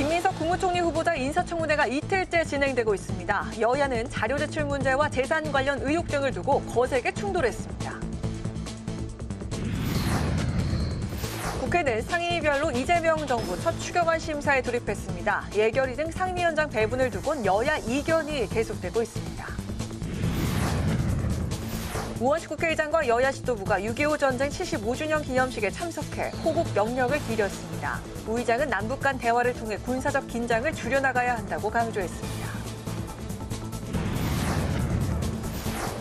김민석 국무총리 후보자 인사청문회가 이틀째 진행되고 있습니다. 여야는 자료 제출 문제와 재산 관련 의혹 등을 두고 거세게 충돌했습니다. 국회는 상임위별로 이재명 정부 첫 추경안 심사에 돌입했습니다. 예결위 등 상임위원장 배분을 두곤 여야 이견이 계속되고 있습니다. 우원식 국회의장과 여야 지도부가 6.25 전쟁 75주년 기념식에 참석해 호국 명령을 기렸습니다. 우 의장은 남북 간 대화를 통해 군사적 긴장을 줄여나가야 한다고 강조했습니다.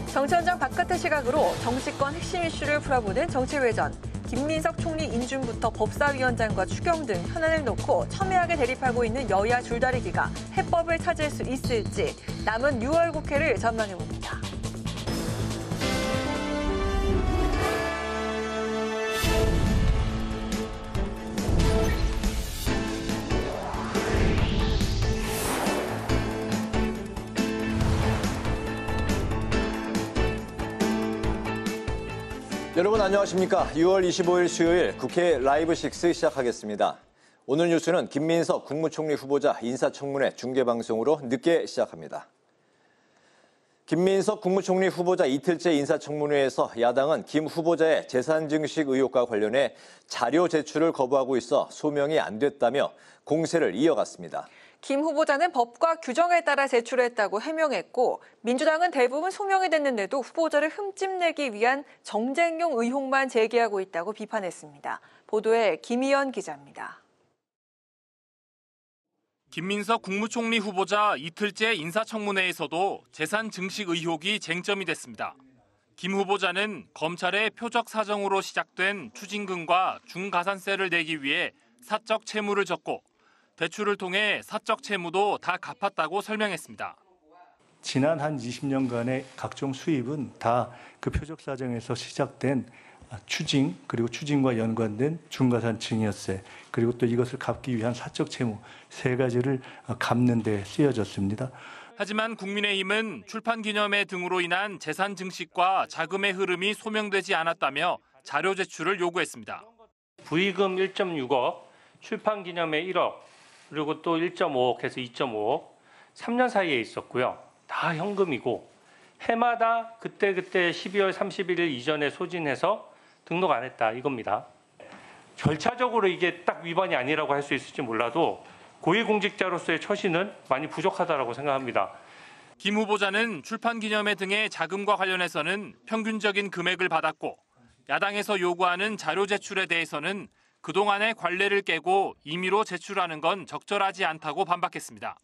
정치 현장 바깥의 시각으로 정치권 핵심 이슈를 풀어보는 정치외전. 김민석 총리 인준부터 법사위원장과 추경 등 현안을 놓고 첨예하게 대립하고 있는 여야 줄다리기가 해법을 찾을 수 있을지 남은 6월 국회를 전망해봅니다. 여러분 안녕하십니까. 6월 25일 수요일 국회 라이브 6 시작하겠습니다. 오늘 뉴스는 김민석 국무총리 후보자 인사청문회 중계방송으로 늦게 시작합니다. 김민석 국무총리 후보자 이틀째 인사청문회에서 야당은 김 후보자의 재산 증식 의혹과 관련해 자료 제출을 거부하고 있어 소명이 안 됐다며 공세를 이어갔습니다. 김 후보자는 법과 규정에 따라 제출했다고 해명했고 민주당은 대부분 소명이 됐는데도 후보자를 흠집내기 위한 정쟁용 의혹만 제기하고 있다고 비판했습니다. 보도에 김희연 기자입니다. 김민석 국무총리 후보자 이틀째 인사청문회에서도 재산 증식 의혹이 쟁점이 됐습니다. 김 후보자는 검찰의 표적 사정으로 시작된 추징금과 중가산세를 내기 위해 사적 채무를 졌고 대출을 통해 사적 채무도 다 갚았다고 설명했습니다. 지난 한 20년간의 각종 수입은 다 그 표적 사정에서 시작된 추징, 그리고 추징과 연관된 중가산증여세, 그리고 또 이것을 갚기 위한 사적 채무 세 가지를 갚는 데 쓰여졌습니다. 하지만 국민의힘은 출판기념회 등으로 인한 재산 증식과 자금의 흐름이 소명되지 않았다며 자료 제출을 요구했습니다. 부의금 1.6억, 출판기념회 1억, 그리고 또 1.5억 해서 2.5억, 3년 사이에 있었고요. 다 현금이고 해마다 그때 12월 31일 이전에 소진해서 등록 안 했다 이겁니다. 절차적으로 이게 딱 위반이 아니라고 할 수 있을지 몰라도 고위공직자로서의 처신은 많이 부족하다고 생각합니다. 김 후보자는 출판기념회 등의 자금과 관련해서는 평균적인 금액을 받았고 야당에서 요구하는 자료 제출에 대해서는 그동안의 관례를 깨고 임의로 제출하는 건 적절하지 않다고 반박했습니다.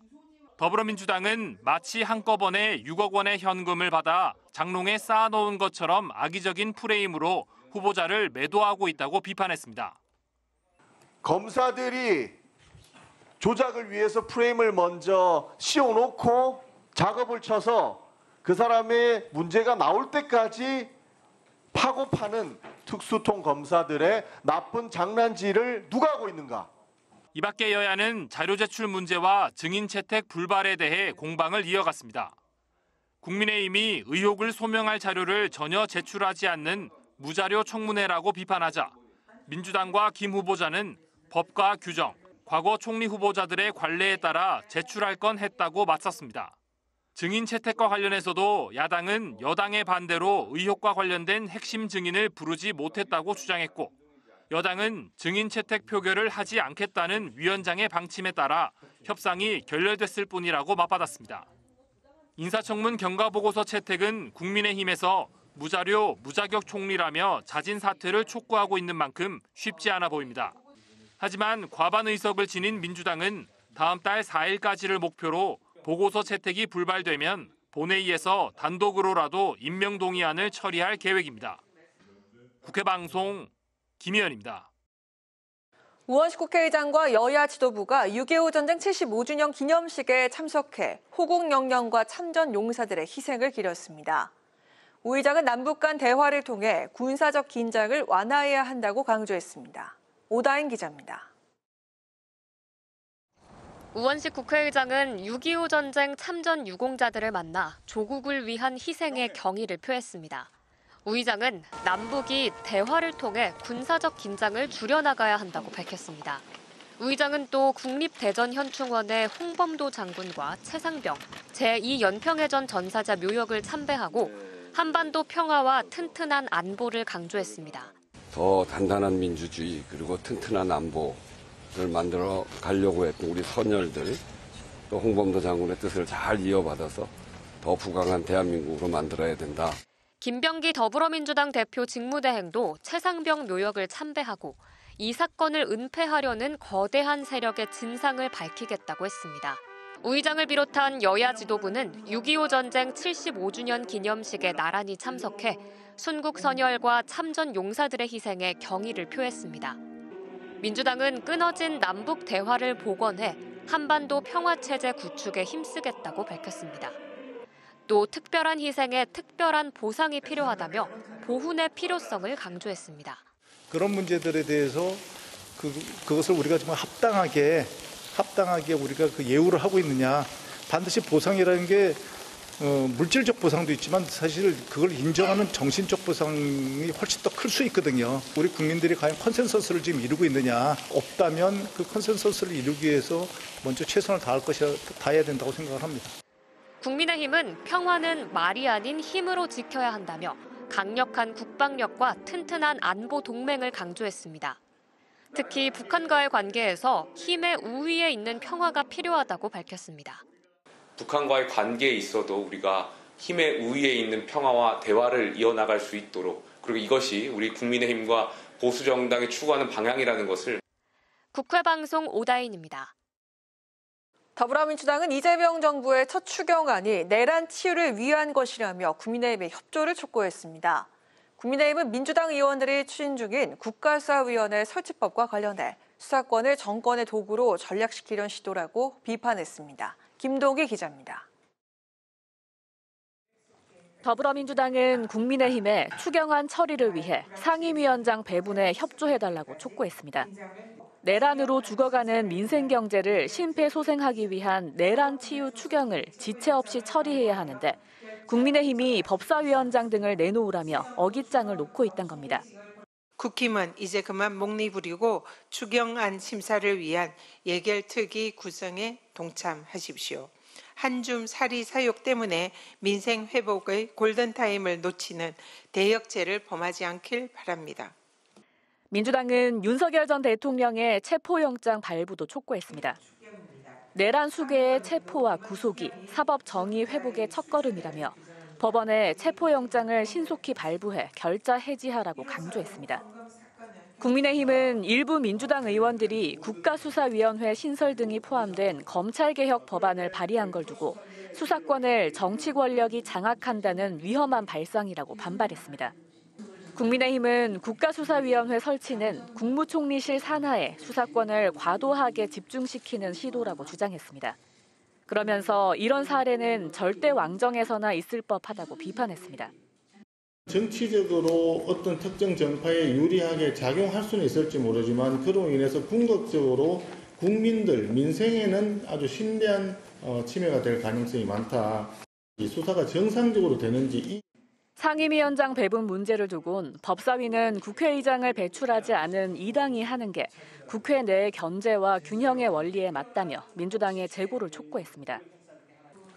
더불어민주당은 마치 한꺼번에 6억 원의 현금을 받아 장롱에 쌓아놓은 것처럼 악의적인 프레임으로 후보자를 매도하고 있다고 비판했습니다. 검사들이 조작을 위해서 프레임을 먼저 씌워놓고 작업을 쳐서 그 사람의 문제가 나올 때까지 파고 파는 특수통 검사들의 나쁜 장난질을 누가 하고 있는가? 이 밖에 여야는 자료 제출 문제와 증인 채택 불발에 대해 공방을 이어갔습니다. 국민의힘이 의혹을 소명할 자료를 전혀 제출하지 않는 무자료 청문회라고 비판하자 민주당과 김 후보자는 법과 규정, 과거 총리 후보자들의 관례에 따라 제출할 건 했다고 맞섰습니다. 증인 채택과 관련해서도 야당은 여당의 반대로 의혹과 관련된 핵심 증인을 부르지 못했다고 주장했고 여당은 증인 채택 표결을 하지 않겠다는 위원장의 방침에 따라 협상이 결렬됐을 뿐이라고 맞받았습니다. 인사청문 경과보고서 채택은 국민의힘에서 무자료, 무자격 총리라며 자진 사퇴를 촉구하고 있는 만큼 쉽지 않아 보입니다. 하지만 과반 의석을 지닌 민주당은 다음 달 4일까지를 목표로 보고서 채택이 불발되면 본회의에서 단독으로라도 임명 동의안을 처리할 계획입니다. 국회 방송 김희연입니다. 우원식 국회의장과 여야 지도부가 6.25 전쟁 75주년 기념식에 참석해 호국 명령과 참전 용사들의 희생을 기렸습니다. 우 의장은 남북 간 대화를 통해 군사적 긴장을 완화해야 한다고 강조했습니다. 오다인 기자입니다. 우원식 국회의장은 6.25 전쟁 참전 유공자들을 만나 조국을 위한 희생의 경의를 표했습니다. 우 의장은 남북이 대화를 통해 군사적 긴장을 줄여나가야 한다고 밝혔습니다. 우 의장은 또 국립대전현충원의 홍범도 장군과 최상병, 제2연평해전 전사자 묘역을 참배하고 한반도 평화와 튼튼한 안보를 강조했습니다. 더 단단한 민주주의 그리고 튼튼한 안보를 만들어 가려고 했던 우리 선열들, 또 홍범도 장군의 뜻을 잘 이어받아서 더 부강한 대한민국으로 만들어야 된다. 김병기 더불어민주당 대표 직무대행도 최상병 묘역을 참배하고 이 사건을 은폐하려는 거대한 세력의 진상을 밝히겠다고 했습니다. 우 의장을 비롯한 여야 지도부는 6.25 전쟁 75주년 기념식에 나란히 참석해 순국 선열과 참전 용사들의 희생에 경의를 표했습니다. 민주당은 끊어진 남북 대화를 복원해 한반도 평화체제 구축에 힘쓰겠다고 밝혔습니다. 또 특별한 희생에 특별한 보상이 필요하다며 보훈의 필요성을 강조했습니다. 그런 문제들에 대해서 그것을 우리가 정말 합당하게 우리가 그 예우를 하고 있느냐. 반드시 보상이라는 게 물질적 보상도 있지만 사실 그걸 인정하는 정신적 보상이 훨씬 더 클 수 있거든요. 우리 국민들이 과연 컨센서스를 지금 이루고 있느냐. 없다면 그 컨센서스를 이루기 위해서 먼저 최선을 다해야 된다고 생각을 합니다. 국민의힘은 평화는 말이 아닌 힘으로 지켜야 한다며 강력한 국방력과 튼튼한 안보 동맹을 강조했습니다. 특히 북한과의 관계에서 힘의 우위에 있는 평화가 필요하다고 밝혔습니다. 북한과의 관계에 있어도 우리가 힘의 우위에 있는 평화와 대화를 이어나갈 수 있도록, 그리고 이것이 우리 국민의힘과 보수정당이 추구하는 방향이라는 것을. 국회방송 오다인입니다. 더불어민주당은 이재명 정부의 첫 추경안이 내란 치유를 위한 것이라며 국민의힘의 협조를 촉구했습니다. 국민의힘은 민주당 의원들이 추진 중인 국가수사위원회 설치법과 관련해 수사권을 정권의 도구로 전락시키려는 시도라고 비판했습니다. 김동기 기자입니다. 더불어민주당은 국민의힘에 추경안 처리를 위해 상임위원장 배분에 협조해달라고 촉구했습니다. 내란으로 죽어가는 민생 경제를 심폐소생하기 위한 내란 치유 추경을 지체 없이 처리해야 하는데 국민의힘이 법사위원장 등을 내놓으라며 어깃장을 놓고 있다는 겁니다. 국힘은 이제 그만 목리 부리고 추경안 심사를 위한 예결특위 구성에 동참하십시오. 한줌 사리 사욕 때문에 민생 회복의 골든타임을 놓치는 대역죄를 범하지 않길 바랍니다. 민주당은 윤석열 전 대통령의 체포영장 발부도 촉구했습니다. 내란 수괴의 체포와 구속이 사법 정의 회복의 첫걸음이라며 법원에 체포영장을 신속히 발부해 결자 해지하라고 강조했습니다. 국민의힘은 일부 민주당 의원들이 국가수사위원회 신설 등이 포함된 검찰개혁 법안을 발의한 걸 두고 수사권을 정치 권력이 장악한다는 위험한 발상이라고 반발했습니다. 국민의힘은 국가수사위원회 설치는 국무총리실 산하에 수사권을 과도하게 집중시키는 시도라고 주장했습니다. 그러면서 이런 사례는 절대 왕정에서나 있을 법하다고 비판했습니다. 정치적으로 어떤 특정 정파에 유리하게 작용할 수는 있을지 모르지만 그로 인해서 궁극적으로 국민들, 민생에는 아주 심대한 침해가 될 가능성이 많다. 이 수사가 정상적으로 되는지. 상임위원장 배분 문제를 두곤 법사위는 국회의장을 배출하지 않은 2당이 하는 게 국회 내 견제와 균형의 원리에 맞다며 민주당의 재고를 촉구했습니다.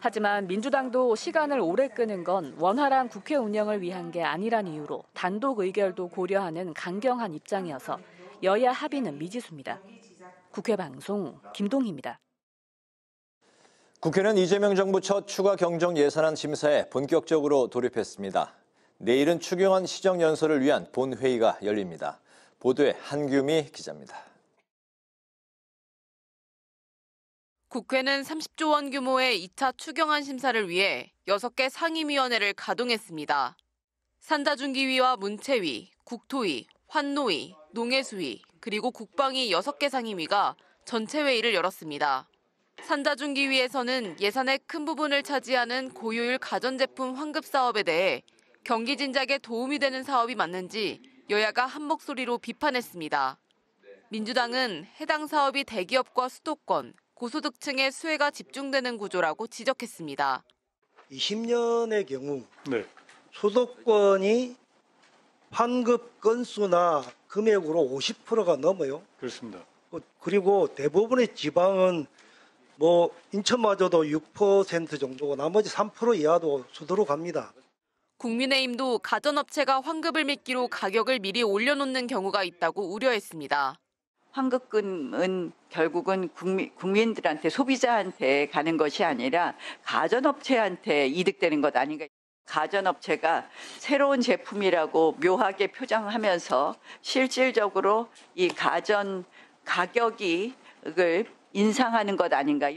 하지만 민주당도 시간을 오래 끄는 건 원활한 국회 운영을 위한 게 아니란 이유로 단독 의결도 고려하는 강경한 입장이어서 여야 합의는 미지수입니다. 국회 방송 김동희입니다. 국회는 이재명 정부 첫 추가 경정 예산안 심사에 본격적으로 돌입했습니다. 내일은 추경안 시정연설을 위한 본회의가 열립니다. 보도에 한규미 기자입니다. 국회는 30조 원 규모의 2차 추경안 심사를 위해 6개 상임위원회를 가동했습니다. 산자중기위와 문체위, 국토위, 환노위, 농해수위, 그리고 국방위 6개 상임위가 전체 회의를 열었습니다. 산자중기위에서는 예산의 큰 부분을 차지하는 고효율 가전제품 환급 사업에 대해 경기 진작에 도움이 되는 사업이 맞는지 여야가 한 목소리로 비판했습니다. 민주당은 해당 사업이 대기업과 수도권, 고소득층의 수혜가 집중되는 구조라고 지적했습니다. 20년의 경우 수도권이 환급 건수나 금액으로 50%가 넘어요. 그렇습니다. 그리고 대부분의 지방은 뭐 인천마저도 6% 정도고 나머지 3% 이하도 수두룩 갑니다. 국민의힘도 가전업체가 환급을 미끼로 가격을 미리 올려놓는 경우가 있다고 우려했습니다. 환급금은 결국은 국민들한테 소비자한테 가는 것이 아니라 가전업체한테 이득되는 것 아닌가. 가전업체가 새로운 제품이라고 묘하게 표장하면서 실질적으로 이 가전 가격을 인상하는 것 아닌가.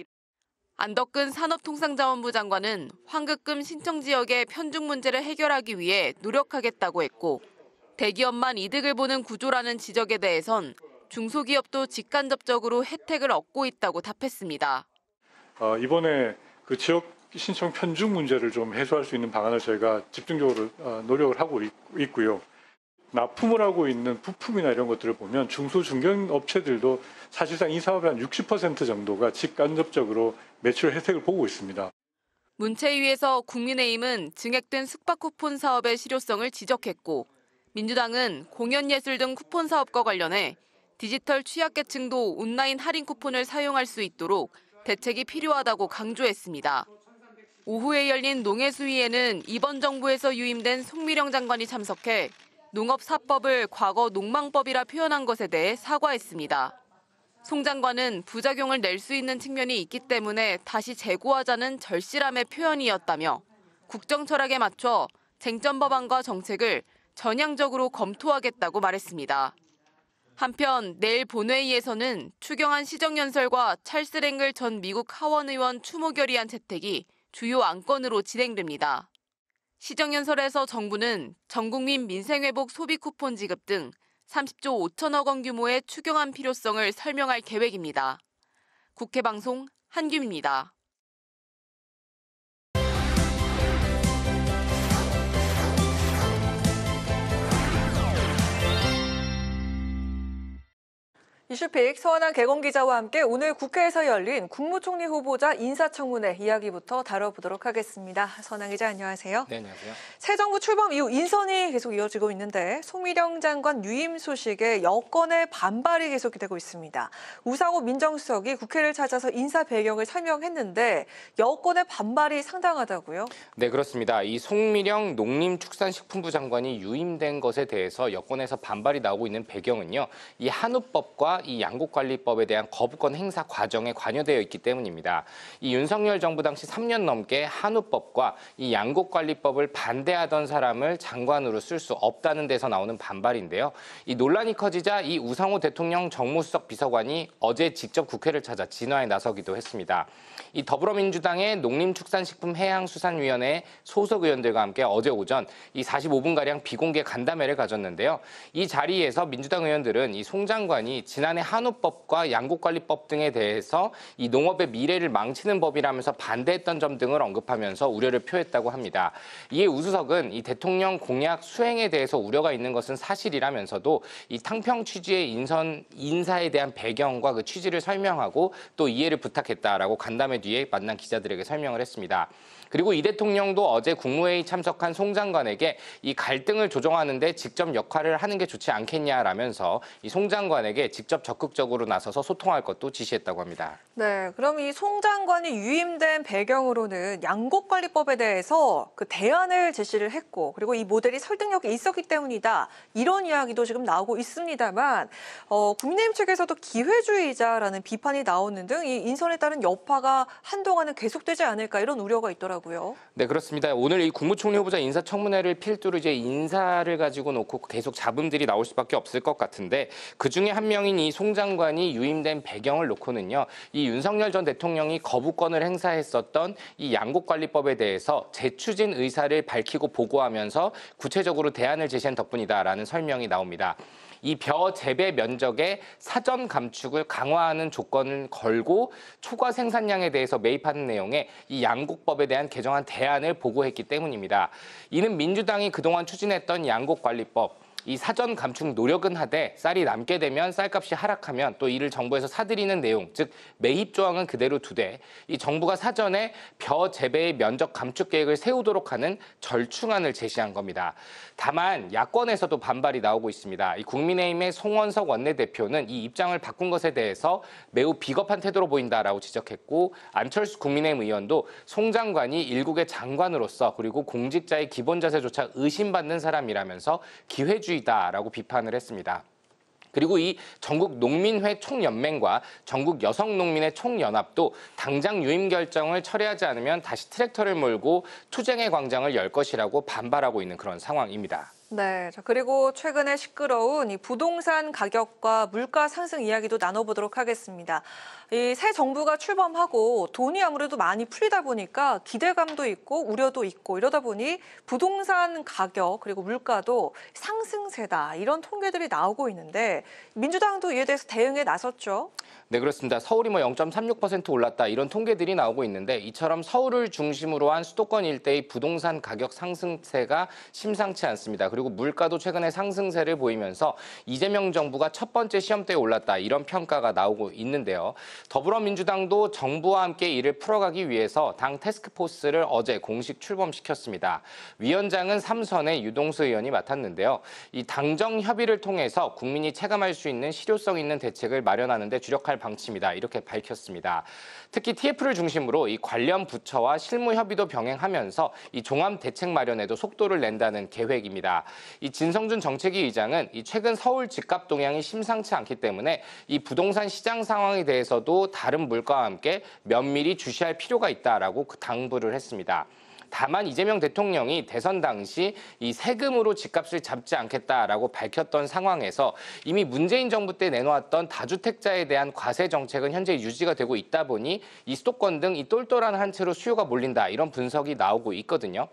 안덕근 산업통상자원부 장관은 환급금 신청 지역의 편중 문제를 해결하기 위해 노력하겠다고 했고 대기업만 이득을 보는 구조라는 지적에 대해선 중소기업도 직간접적으로 혜택을 얻고 있다고 답했습니다. 이번에 그 지역 신청 편중 문제를 좀 해소할 수 있는 방안을 저희가 집중적으로 노력을 하고 있고요. 납품을 하고 있는 부품이나 이런 것들을 보면 중소 중견업체들도 사실상 이 사업의 한 60% 정도가 직간접적으로 매출 혜택을 보고 있습니다. 문체위에서 국민의힘은 증액된 숙박 쿠폰 사업의 실효성을 지적했고 민주당은 공연예술 등 쿠폰 사업과 관련해 디지털 취약계층도 온라인 할인 쿠폰을 사용할 수 있도록 대책이 필요하다고 강조했습니다. 오후에 열린 농해수위에는 이번 정부에서 유임된 송미령 장관이 참석해 농업사법을 과거 농망법이라 표현한 것에 대해 사과했습니다. 송 장관은 부작용을 낼 수 있는 측면이 있기 때문에 다시 재고하자는 절실함의 표현이었다며 국정 철학에 맞춰 쟁점 법안과 정책을 전향적으로 검토하겠다고 말했습니다. 한편 내일 본회의에서는 추경안 시정연설과 찰스 랭글 전 미국 하원 의원 추모 결의안 채택이 주요 안건으로 진행됩니다. 시정연설에서 정부는 전국민 민생회복 소비 쿠폰 지급 등 30조 5천억 원 규모의 추경안 필요성을 설명할 계획입니다. 국회 방송 한규미입니다. 이슈픽 서원한 개공 기자와 함께 오늘 국회에서 열린 국무총리 후보자 인사청문회 이야기부터 다뤄보도록 하겠습니다. 서원한 기자 안녕하세요. 네, 안녕하세요. 새 정부 출범 이후 인선이 계속 이어지고 있는데 송미령 장관 유임 소식에 여권의 반발이 계속되고 있습니다. 우상호 민정수석이 국회를 찾아서 인사 배경을 설명했는데 여권의 반발이 상당하다고요? 네, 그렇습니다. 이 송미령 농림축산식품부 장관이 유임된 것에 대해서 여권에서 반발이 나오고 있는 배경은요. 이 한우법과 이 양곡관리법에 대한 거부권 행사 과정에 관여되어 있기 때문입니다. 이 윤석열 정부 당시 3년 넘게 한우법과 이 양곡관리법을 반대하던 사람을 장관으로 쓸 수 없다는 데서 나오는 반발인데요. 이 논란이 커지자 이 우상호 대통령 정무수석 비서관이 어제 직접 국회를 찾아 진화에 나서기도 했습니다. 이 더불어민주당의 농림축산식품해양수산위원회 소속 의원들과 함께 어제 오전 이 45분가량 비공개 간담회를 가졌는데요. 이 자리에서 민주당 의원들은 이 송 장관이 지난해 한우법과 양곡관리법 등에 대해서 이 농업의 미래를 망치는 법이라면서 반대했던 점 등을 언급하면서 우려를 표했다고 합니다. 이에 우 수석은 이 대통령 공약 수행에 대해서 우려가 있는 것은 사실이라면서도 이 탕평 취지의 인사에 대한 배경과 그 취지를 설명하고 또 이해를 부탁했다라고 간담회 뒤에 만난 기자들에게 설명을 했습니다. 그리고 이 대통령도 어제 국무회의 참석한 송 장관에게 이 갈등을 조정하는 데 직접 역할을 하는 게 좋지 않겠냐라면서 이 송 장관에게 직접 적극적으로 나서서 소통할 것도 지시했다고 합니다. 네, 그럼 이 송 장관이 유임된 배경으로는 양곡관리법에 대해서 그 대안을 제시를 했고 그리고 이 모델이 설득력이 있었기 때문이다. 이런 이야기도 지금 나오고 있습니다만 국민의힘 측에서도 기회주의자라는 비판이 나오는 등 이 인선에 따른 여파가 한동안은 계속되지 않을까 이런 우려가 있더라고요. 네, 그렇습니다. 오늘 이 국무총리 후보자 인사청문회를 필두로 이제 인사를 가지고 놓고 계속 잡음들이 나올 수밖에 없을 것 같은데 그중에 한 명인 이 송 장관이 유임된 배경을 놓고는요. 이 윤석열 전 대통령이 거부권을 행사했었던 이 양곡관리법에 대해서 재추진 의사를 밝히고 보고하면서 구체적으로 대안을 제시한 덕분이다라는 설명이 나옵니다. 이 벼 재배 면적의 사전 감축을 강화하는 조건을 걸고 초과 생산량에 대해서 매입하는 내용의 이 양곡법에 대한 개정안 대안을 보고했기 때문입니다. 이는 민주당이 그동안 추진했던 양곡관리법, 이 사전 감축 노력은 하되 쌀이 남게 되면 쌀값이 하락하면 또 이를 정부에서 사들이는 내용, 즉 매입 조항은 그대로 두되 이 정부가 사전에 벼 재배의 면적 감축 계획을 세우도록 하는 절충안을 제시한 겁니다. 다만 야권에서도 반발이 나오고 있습니다. 이 국민의힘의 송원석 원내대표는 이 입장을 바꾼 것에 대해서 매우 비겁한 태도로 보인다라고 지적했고, 안철수 국민의힘 의원도 송 장관이 일국의 장관으로서 그리고 공직자의 기본 자세조차 의심받는 사람이라면서 기회주의다라고 비판을 했습니다. 그리고 이 전국 농민회 총연맹과 전국 여성농민회 총연합도 당장 유임 결정을 철회하지 않으면 다시 트랙터를 몰고 투쟁의 광장을 열 것이라고 반발하고 있는 그런 상황입니다. 네, 그리고 최근에 시끄러운 이 부동산 가격과 물가 상승 이야기도 나눠보도록 하겠습니다. 이 새 정부가 출범하고 돈이 아무래도 많이 풀리다 보니까 기대감도 있고 우려도 있고 이러다 보니 부동산 가격 그리고 물가도 상승세다 이런 통계들이 나오고 있는데 민주당도 이에 대해서 대응에 나섰죠. 네, 그렇습니다. 서울이 0.36% 올랐다 이런 통계들이 나오고 있는데 이처럼 서울을 중심으로 한 수도권 일대의 부동산 가격 상승세가 심상치 않습니다. 그리고 물가도 최근에 상승세를 보이면서 이재명 정부가 첫 번째 시험대에 올랐다 이런 평가가 나오고 있는데요. 더불어민주당도 정부와 함께 이를 풀어가기 위해서 당 태스크포스를 어제 공식 출범시켰습니다. 위원장은 3선의 유동수 의원이 맡았는데요. 이 당정 협의를 통해서 국민이 체감할 수 있는 실효성 있는 대책을 마련하는 데 주력할 방침이다 이렇게 밝혔습니다. 특히 TF를 중심으로 이 관련 부처와 실무 협의도 병행하면서 이 종합 대책 마련에도 속도를 낸다는 계획입니다. 이 진성준 정책위 의장은 이 최근 서울 집값 동향이 심상치 않기 때문에 이 부동산 시장 상황에 대해서도 다른 물가와 함께 면밀히 주시할 필요가 있다라고 당부를 했습니다. 다만 이재명 대통령이 대선 당시 이 세금으로 집값을 잡지 않겠다라고 밝혔던 상황에서 이미 문재인 정부 때 내놓았던 다주택자에 대한 과세 정책은 현재 유지가 되고 있다 보니 이 수도권 등 이 똘똘한 한 채로 수요가 몰린다 이런 분석이 나오고 있거든요.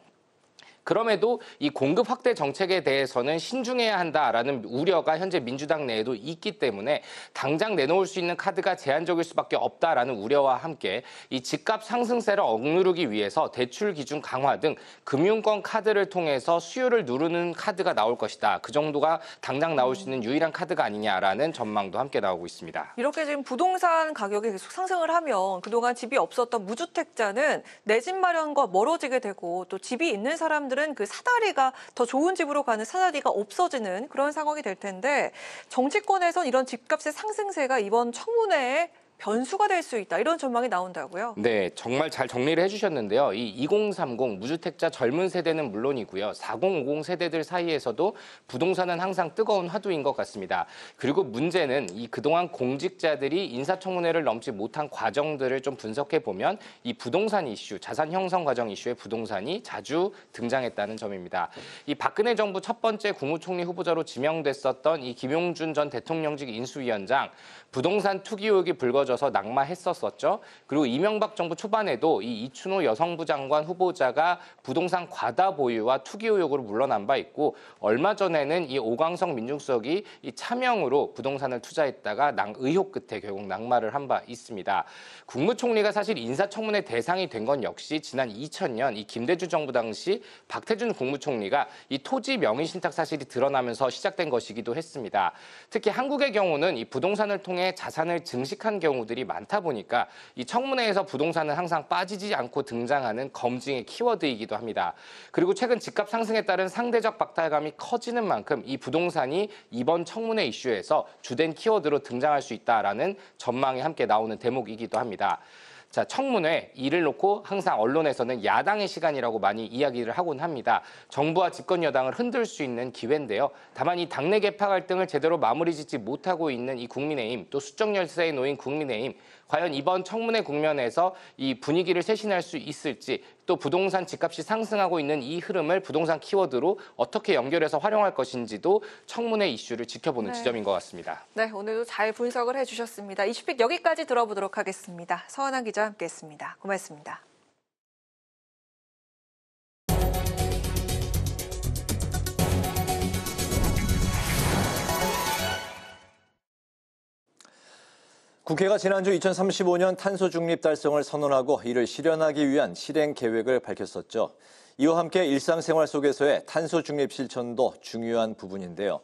그럼에도 이 공급 확대 정책에 대해서는 신중해야 한다라는 우려가 현재 민주당 내에도 있기 때문에 당장 내놓을 수 있는 카드가 제한적일 수밖에 없다라는 우려와 함께 이 집값 상승세를 억누르기 위해서 대출 기준 강화 등 금융권 카드를 통해서 수요를 누르는 카드가 나올 것이다. 그 정도가 당장 나올 수 있는 유일한 카드가 아니냐라는 전망도 함께 나오고 있습니다. 이렇게 지금 부동산 가격이 계속 상승을 하면 그동안 집이 없었던 무주택자는 내 집 마련과 멀어지게 되고 또 집이 있는 사람들은 그 사다리가 더 좋은 집으로 가는 사다리가 없어지는 그런 상황이 될 텐데 정치권에선 이런 집값의 상승세가 이번 청문회에 변수가 될 수 있다 이런 전망이 나온다고요? 네, 정말 잘 정리를 해주셨는데요. 이 2030 무주택자 젊은 세대는 물론이고요. 4050 세대들 사이에서도 부동산은 항상 뜨거운 화두인 것 같습니다. 그리고 문제는 이 그동안 공직자들이 인사청문회를 넘지 못한 과정들을 좀 분석해 보면 이 부동산 이슈, 자산 형성 과정 이슈에 부동산이 자주 등장했다는 점입니다. 이 박근혜 정부 첫 번째 국무총리 후보자로 지명됐었던 이 김용준 전 대통령직 인수위원장 부동산 투기 의혹이 불거져서 낙마했었었죠. 그리고 이명박 정부 초반에도 이 이춘호 여성부 장관 후보자가 부동산 과다 보유와 투기 의혹으로 물러난 바 있고 얼마 전에는 이 오광석 민중수석이 이 차명으로 부동산을 투자했다가 의혹 끝에 결국 낙마를 한 바 있습니다. 국무총리가 사실 인사청문회 대상이 된 건 역시 지난 2000년 이 김대중 정부 당시 박태준 국무총리가 이 토지 명의신탁 사실이 드러나면서 시작된 것이기도 했습니다. 특히 한국의 경우는 이 부동산을 통해 자산을 증식한 경우들이 많다 보니까 이 청문회에서 부동산은 항상 빠지지 않고 등장하는 검증의 키워드이기도 합니다. 그리고 최근 집값 상승에 따른 상대적 박탈감이 커지는 만큼 이 부동산이 이번 청문회 이슈에서 주된 키워드로 등장할 수 있다라는 전망이 함께 나오는 대목이기도 합니다. 자, 청문회 이를 놓고 항상 언론에서는 야당의 시간이라고 많이 이야기를 하곤 합니다. 정부와 집권 여당을 흔들 수 있는 기회인데요. 다만 이 당내 개파 갈등을 제대로 마무리 짓지 못하고 있는 이 국민의힘 또 수적 열세에 놓인 국민의힘 과연 이번 청문회 국면에서 이 분위기를 쇄신할 수 있을지 또 부동산 집값이 상승하고 있는 이 흐름을 부동산 키워드로 어떻게 연결해서 활용할 것인지도 청문회 이슈를 지켜보는 지점인 것 같습니다. 네, 오늘도 잘 분석을 해주셨습니다. 이슈픽 여기까지 들어보도록 하겠습니다. 서은한 기자와 함께했습니다. 고맙습니다. 국회가 지난주 2035년 탄소 중립 달성을 선언하고 이를 실현하기 위한 실행 계획을 밝혔었죠. 이와 함께 일상생활 속에서의 탄소 중립 실천도 중요한 부분인데요.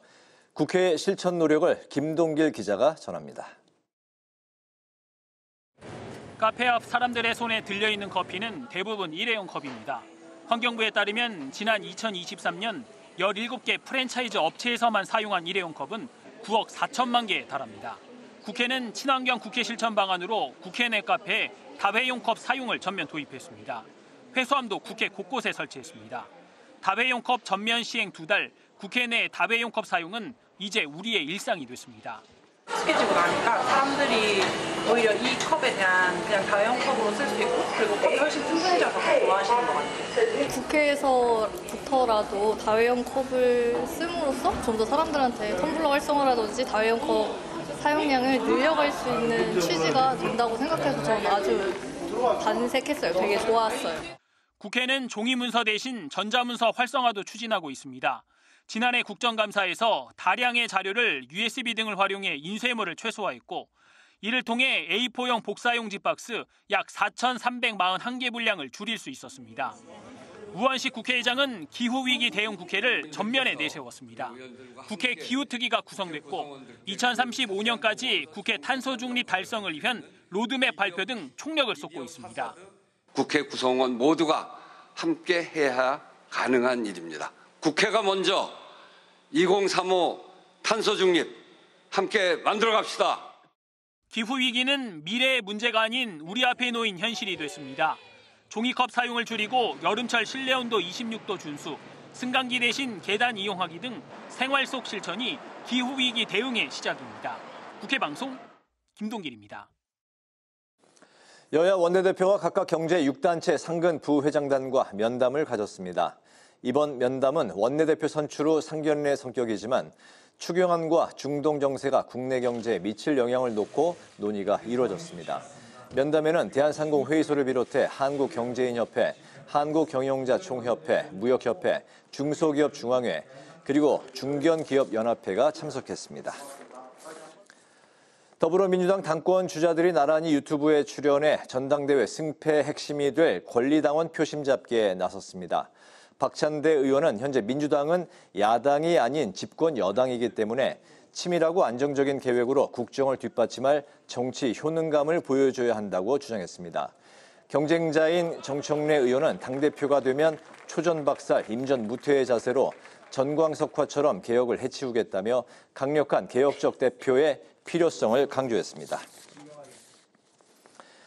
국회의 실천 노력을 김동길 기자가 전합니다. 카페 앞 사람들의 손에 들려있는 커피는 대부분 일회용 컵입니다. 환경부에 따르면 지난 2023년 17개 프랜차이즈 업체에서만 사용한 일회용 컵은 9억 4천만 개에 달합니다. 국회는 친환경 국회 실천 방안으로 국회 내 카페에 다회용 컵 사용을 전면 도입했습니다. 회수함도 국회 곳곳에 설치했습니다. 다회용 컵 전면 시행 2달, 국회 내 다회용 컵 사용은 이제 우리의 일상이 됐습니다. 익숙해지고 나니까 사람들이 오히려 이 컵에 대한 그냥 다회용 컵으로 쓸 수 있고 그리고 컵이 훨씬 튼튼해져서 더 좋아하시는 것 같아요. 국회에서부터라도 다회용 컵을 씀으로써 좀 더 사람들한테 텀블러 활성화라든지 다회용 컵 사용량을 늘려갈 수 있는 취지가 된다고 생각해서 저는 아주 반색했어요. 되게 좋았어요. 국회는 종이문서 대신 전자문서 활성화도 추진하고 있습니다. 지난해 국정감사에서 다량의 자료를 USB 등을 활용해 인쇄물을 최소화했고 이를 통해 A4용 복사용 지박스 약 4,341개 분량을 줄일 수 있었습니다. 우원식 국회의장은 기후위기 대응 국회를 전면에 내세웠습니다. 국회 기후특위가 구성됐고 2035년까지 국회 탄소 중립 달성을 위한 로드맵 발표 등 총력을 쏟고 있습니다. 국회 구성원 모두가 함께 해야 가능한 일입니다. 국회가 먼저 2035 탄소 중립 함께 만들어 갑시다. 기후위기는 미래의 문제가 아닌 우리 앞에 놓인 현실이 됐습니다. 종이컵 사용을 줄이고 여름철 실내온도 26도 준수, 승강기 대신 계단 이용하기 등 생활 속 실천이 기후위기 대응의 시작입니다. 국회방송 김동길입니다. 여야 원내대표가 각각 경제 6단체 상근 부회장단과 면담을 가졌습니다. 이번 면담은 원내대표 선출 후 상견례 성격이지만 추경안과 중동 정세가 국내 경제에 미칠 영향을 놓고 논의가 이루어졌습니다. 면담에는 대한상공회의소를 비롯해 한국경제인협회, 한국경영자총협회, 무역협회, 중소기업중앙회, 그리고 중견기업연합회가 참석했습니다. 더불어민주당 당권 주자들이 나란히 유튜브에 출연해 전당대회 승패 핵심이 될 권리당원 표심 잡기에 나섰습니다. 박찬대 의원은 현재 민주당은 야당이 아닌 집권 여당이기 때문에 치밀하고 안정적인 계획으로 국정을 뒷받침할 정치 효능감을 보여줘야 한다고 주장했습니다. 경쟁자인 정청래 의원은 당대표가 되면 초전박살, 임전무퇴의 자세로 전광석화처럼 개혁을 해치우겠다며 강력한 개혁적 대표의 필요성을 강조했습니다.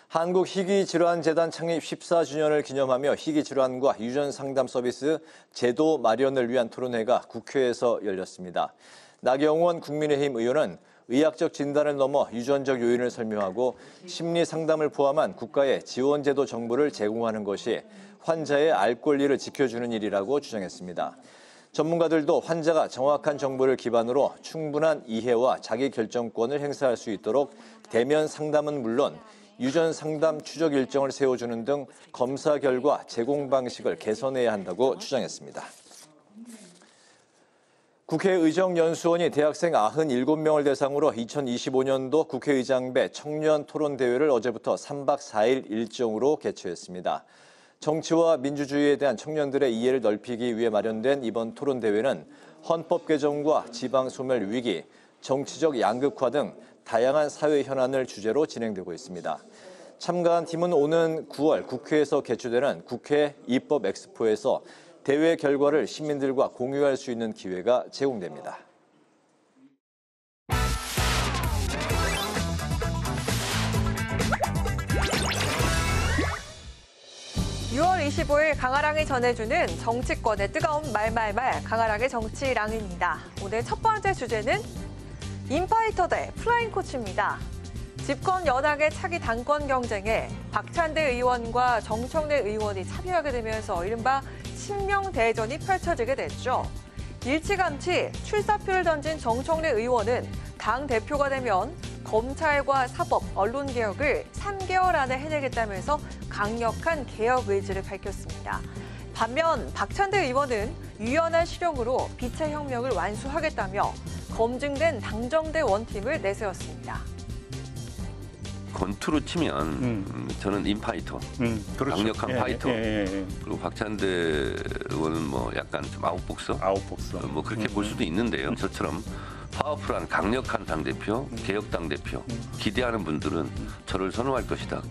한국희귀질환재단 창립 14주년을 기념하며 희귀질환과 유전상담 서비스 제도 마련을 위한 토론회가 국회에서 열렸습니다. 나경원 국민의힘 의원은 의학적 진단을 넘어 유전적 요인을 설명하고 심리상담을 포함한 국가의 지원제도 정보를 제공하는 것이 환자의 알 권리를 지켜주는 일이라고 주장했습니다. 전문가들도 환자가 정확한 정보를 기반으로 충분한 이해와 자기결정권을 행사할 수 있도록 대면 상담은 물론 유전 상담 추적 일정을 세워주는 등 검사 결과 제공 방식을 개선해야 한다고 주장했습니다. 국회의정연수원이 대학생 97명을 대상으로 2025년도 국회의장배 청년 토론대회를 어제부터 3박 4일 일정으로 개최했습니다. 정치와 민주주의에 대한 청년들의 이해를 넓히기 위해 마련된 이번 토론대회는 헌법 개정과 지방 소멸 위기, 정치적 양극화 등 다양한 사회 현안을 주제로 진행되고 있습니다. 참가한 팀은 오는 9월 국회에서 개최되는 국회 입법 엑스포에서 대회 결과를 시민들과 공유할 수 있는 기회가 제공됩니다. 6월 25일 강아랑이 전해주는 정치권의 뜨거운 말말말 강아랑의 정치랑입니다. 오늘 첫 번째 주제는 인파이터 대 플라잉 코치입니다. 집권 여당의 차기 당권 경쟁에 박찬대 의원과 정청래 의원이 참여하게 되면서 이른바 친명대전이 펼쳐지게 됐죠. 일찌감치 출사표를 던진 정청래 의원은 당대표가 되면 검찰과 사법, 언론개혁을 3개월 안에 해내겠다면서 강력한 개혁 의지를 밝혔습니다. 반면 박찬대 의원은 유연한 실력으로 빛의 혁명을 완수하겠다며 검증된 당정대 원팀을 내세웠습니다. 권투로 치면 저는 인파이터, 그렇죠. 강력한 파이터. 그리고 박찬대 의원은 뭐 약간 좀 아웃복서, 뭐 그렇게 볼 수도 있는데요. 저처럼 파워풀한 강력한 당대표, 개혁 당대표 기대하는 분들은 저를 선호할 것이다.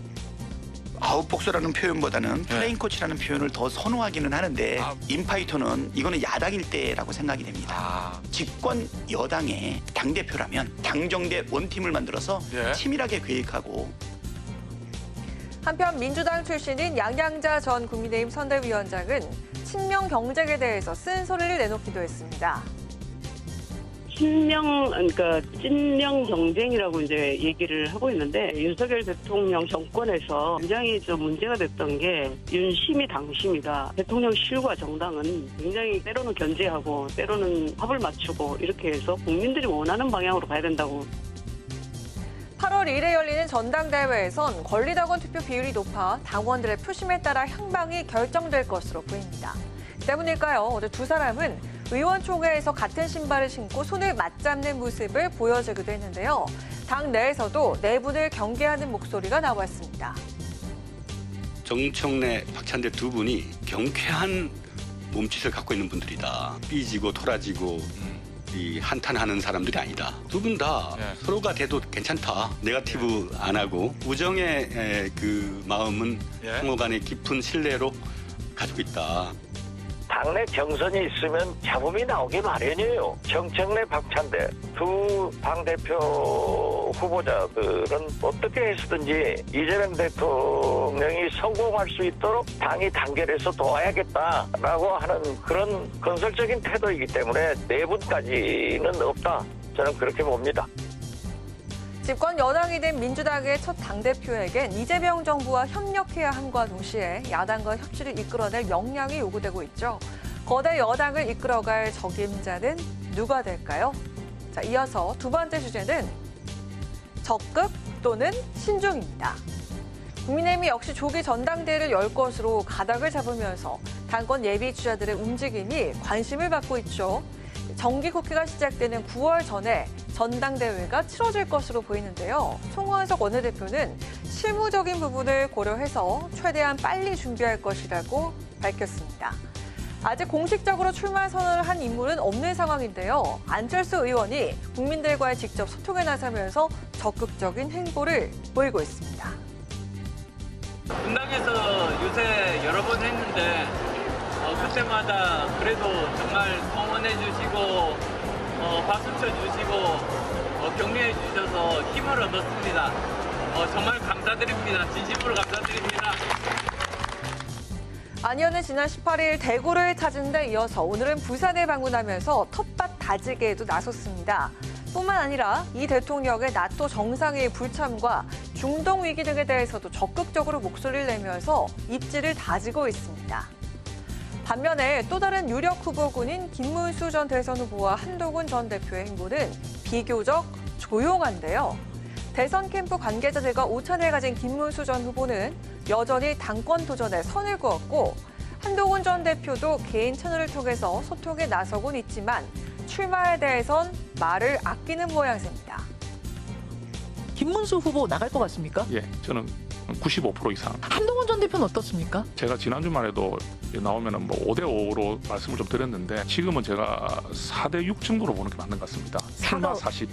아웃복수라는 표현보다는 플레인 코치라는 표현을 더 선호하기는 하는데 인파이터는 이거는 야당일 때라고 생각이 됩니다. 집권 여당의 당대표라면 당정대 원팀을 만들어서 치밀하게 계획하고. 한편 민주당 출신인 양양자 전 국민의힘 선대위원장은 친명 경쟁에 대해서 쓴소리를 내놓기도 했습니다. 그러니까 친명 경쟁이라고 이제 얘기를 하고 있는데 윤석열 대통령 정권에서 굉장히 좀 문제가 됐던 게 윤심이 당심이다. 대통령실과 정당은 굉장히 때로는 견제하고 때로는 합을 맞추고 이렇게 해서 국민들이 원하는 방향으로 가야 된다고. 8월 1일에 열리는 전당대회에선 권리당원 투표 비율이 높아 당원들의 표심에 따라 향방이 결정될 것으로 보입니다. 때문일까요? 어제 두 사람은 의원총회에서 같은 신발을 신고 손을 맞잡는 모습을 보여주기도 했는데요. 당 내에서도 내분을 경계하는 목소리가 나왔습니다. 정청래, 박찬대 두 분이 경쾌한 몸짓을 갖고 있는 분들이다. 삐지고 토라지고 이 한탄하는 사람들이 아니다. 두 분 다 서로가 돼도 괜찮다. 네거티브 안 하고 우정의 그 마음은 상호 간의 깊은 신뢰로 가지고 있다. 당내 경선이 있으면 잡음이 나오기 마련이에요. 정청래, 박찬대 두 당대표 후보자들은 어떻게 해서든지 이재명 대통령이 성공할 수 있도록 당이 단결해서 도와야겠다라고 하는 그런 건설적인 태도이기 때문에 내분까지는 없다. 저는 그렇게 봅니다. 집권 여당이 된 민주당의 첫 당대표에겐 이재명 정부와 협력해야 함과 동시에 야당과 협치를 이끌어낼 역량이 요구되고 있죠. 거대 여당을 이끌어갈 적임자는 누가 될까요? 자, 이어서 두 번째 주제는 적극 또는 신중입니다. 국민의힘이 역시 조기 전당대회를 열 것으로 가닥을 잡으면서 당권 예비 주자들의 움직임이 관심을 받고 있죠. 정기국회가 시작되는 9월 전에 전당대회가 치러질 것으로 보이는데요. 송원석 원내대표는 실무적인 부분을 고려해서 최대한 빨리 준비할 것이라고 밝혔습니다. 아직 공식적으로 출마 선언을 한 인물은 없는 상황인데요. 안철수 의원이 국민들과의 직접 소통에 나서면서 적극적인 행보를 보이고 있습니다. 분당에서 요새 여러 번 했는데 그때마다 그래도 정말 성원해 주시고 박수 쳐주시고 격려해 주셔서 힘을 얻었습니다. 정말 감사드립니다. 진심으로 감사드립니다. 안 의원은 지난 18일 대구를 찾은 데 이어서 오늘은 부산을 방문하면서 텃밭 다지기에도 나섰습니다. 뿐만 아니라 이 대통령의 나토 정상회의 불참과 중동 위기 등에 대해서도 적극적으로 목소리를 내면서 입지를 다지고 있습니다. 반면에 또 다른 유력 후보군인 김문수 전 대선 후보와 한동훈 전 대표의 행보는 비교적 조용한데요. 대선 캠프 관계자들과 오찬을 가진 김문수 전 후보는 여전히 당권 도전에 선을 그었고 한동훈 전 대표도 개인 채널을 통해서 소통에 나서곤 있지만 출마에 대해선 말을 아끼는 모양새입니다. 김문수 후보 나갈 것 같습니까? 예, 저는 95% 이상. 한동훈 전 대표는 어떻습니까? 제가 지난주만 해도 나오면 5대5로 말씀을 좀 드렸는데 지금은 제가 4대6 정도로 보는 게 맞는 것 같습니다. 출마 40.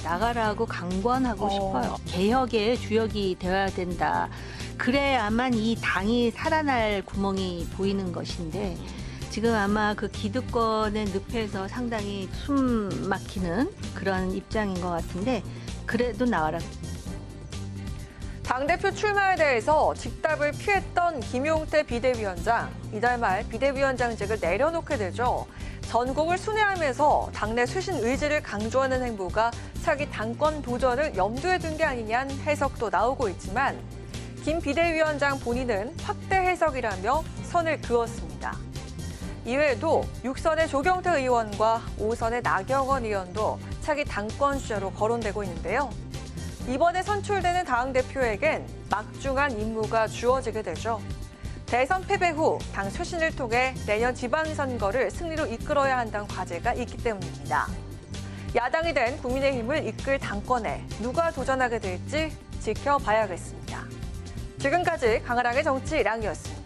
나가라고 강권하고 싶어요. 개혁의 주역이 되어야 된다. 그래야만 이 당이 살아날 구멍이 보이는 것인데 지금 아마 그 기득권의 늪에서 상당히 숨 막히는 그런 입장인 것 같은데 그래도 나와라. 당대표 출마에 대해서 직답을 피했던 김용태 비대위원장. 이달 말 비대위원장직을 내려놓게 되죠. 전국을 순회하면서 당내 쇄신 의지를 강조하는 행보가 차기 당권 도전을 염두에 둔 게 아니냐는 해석도 나오고 있지만 김 비대위원장 본인은 확대 해석이라며 선을 그었습니다. 이외에도 6선의 조경태 의원과 5선의 나경원 의원도 차기 당권 주자로 거론되고 있는데요. 이번에 선출되는 당대표에겐 막중한 임무가 주어지게 되죠. 대선 패배 후 당 쇄신을 통해 내년 지방선거를 승리로 이끌어야 한다는 과제가 있기 때문입니다. 야당이 된 국민의힘을 이끌 당권에 누가 도전하게 될지 지켜봐야겠습니다. 지금까지 강아랑의 정치랑이었습니다.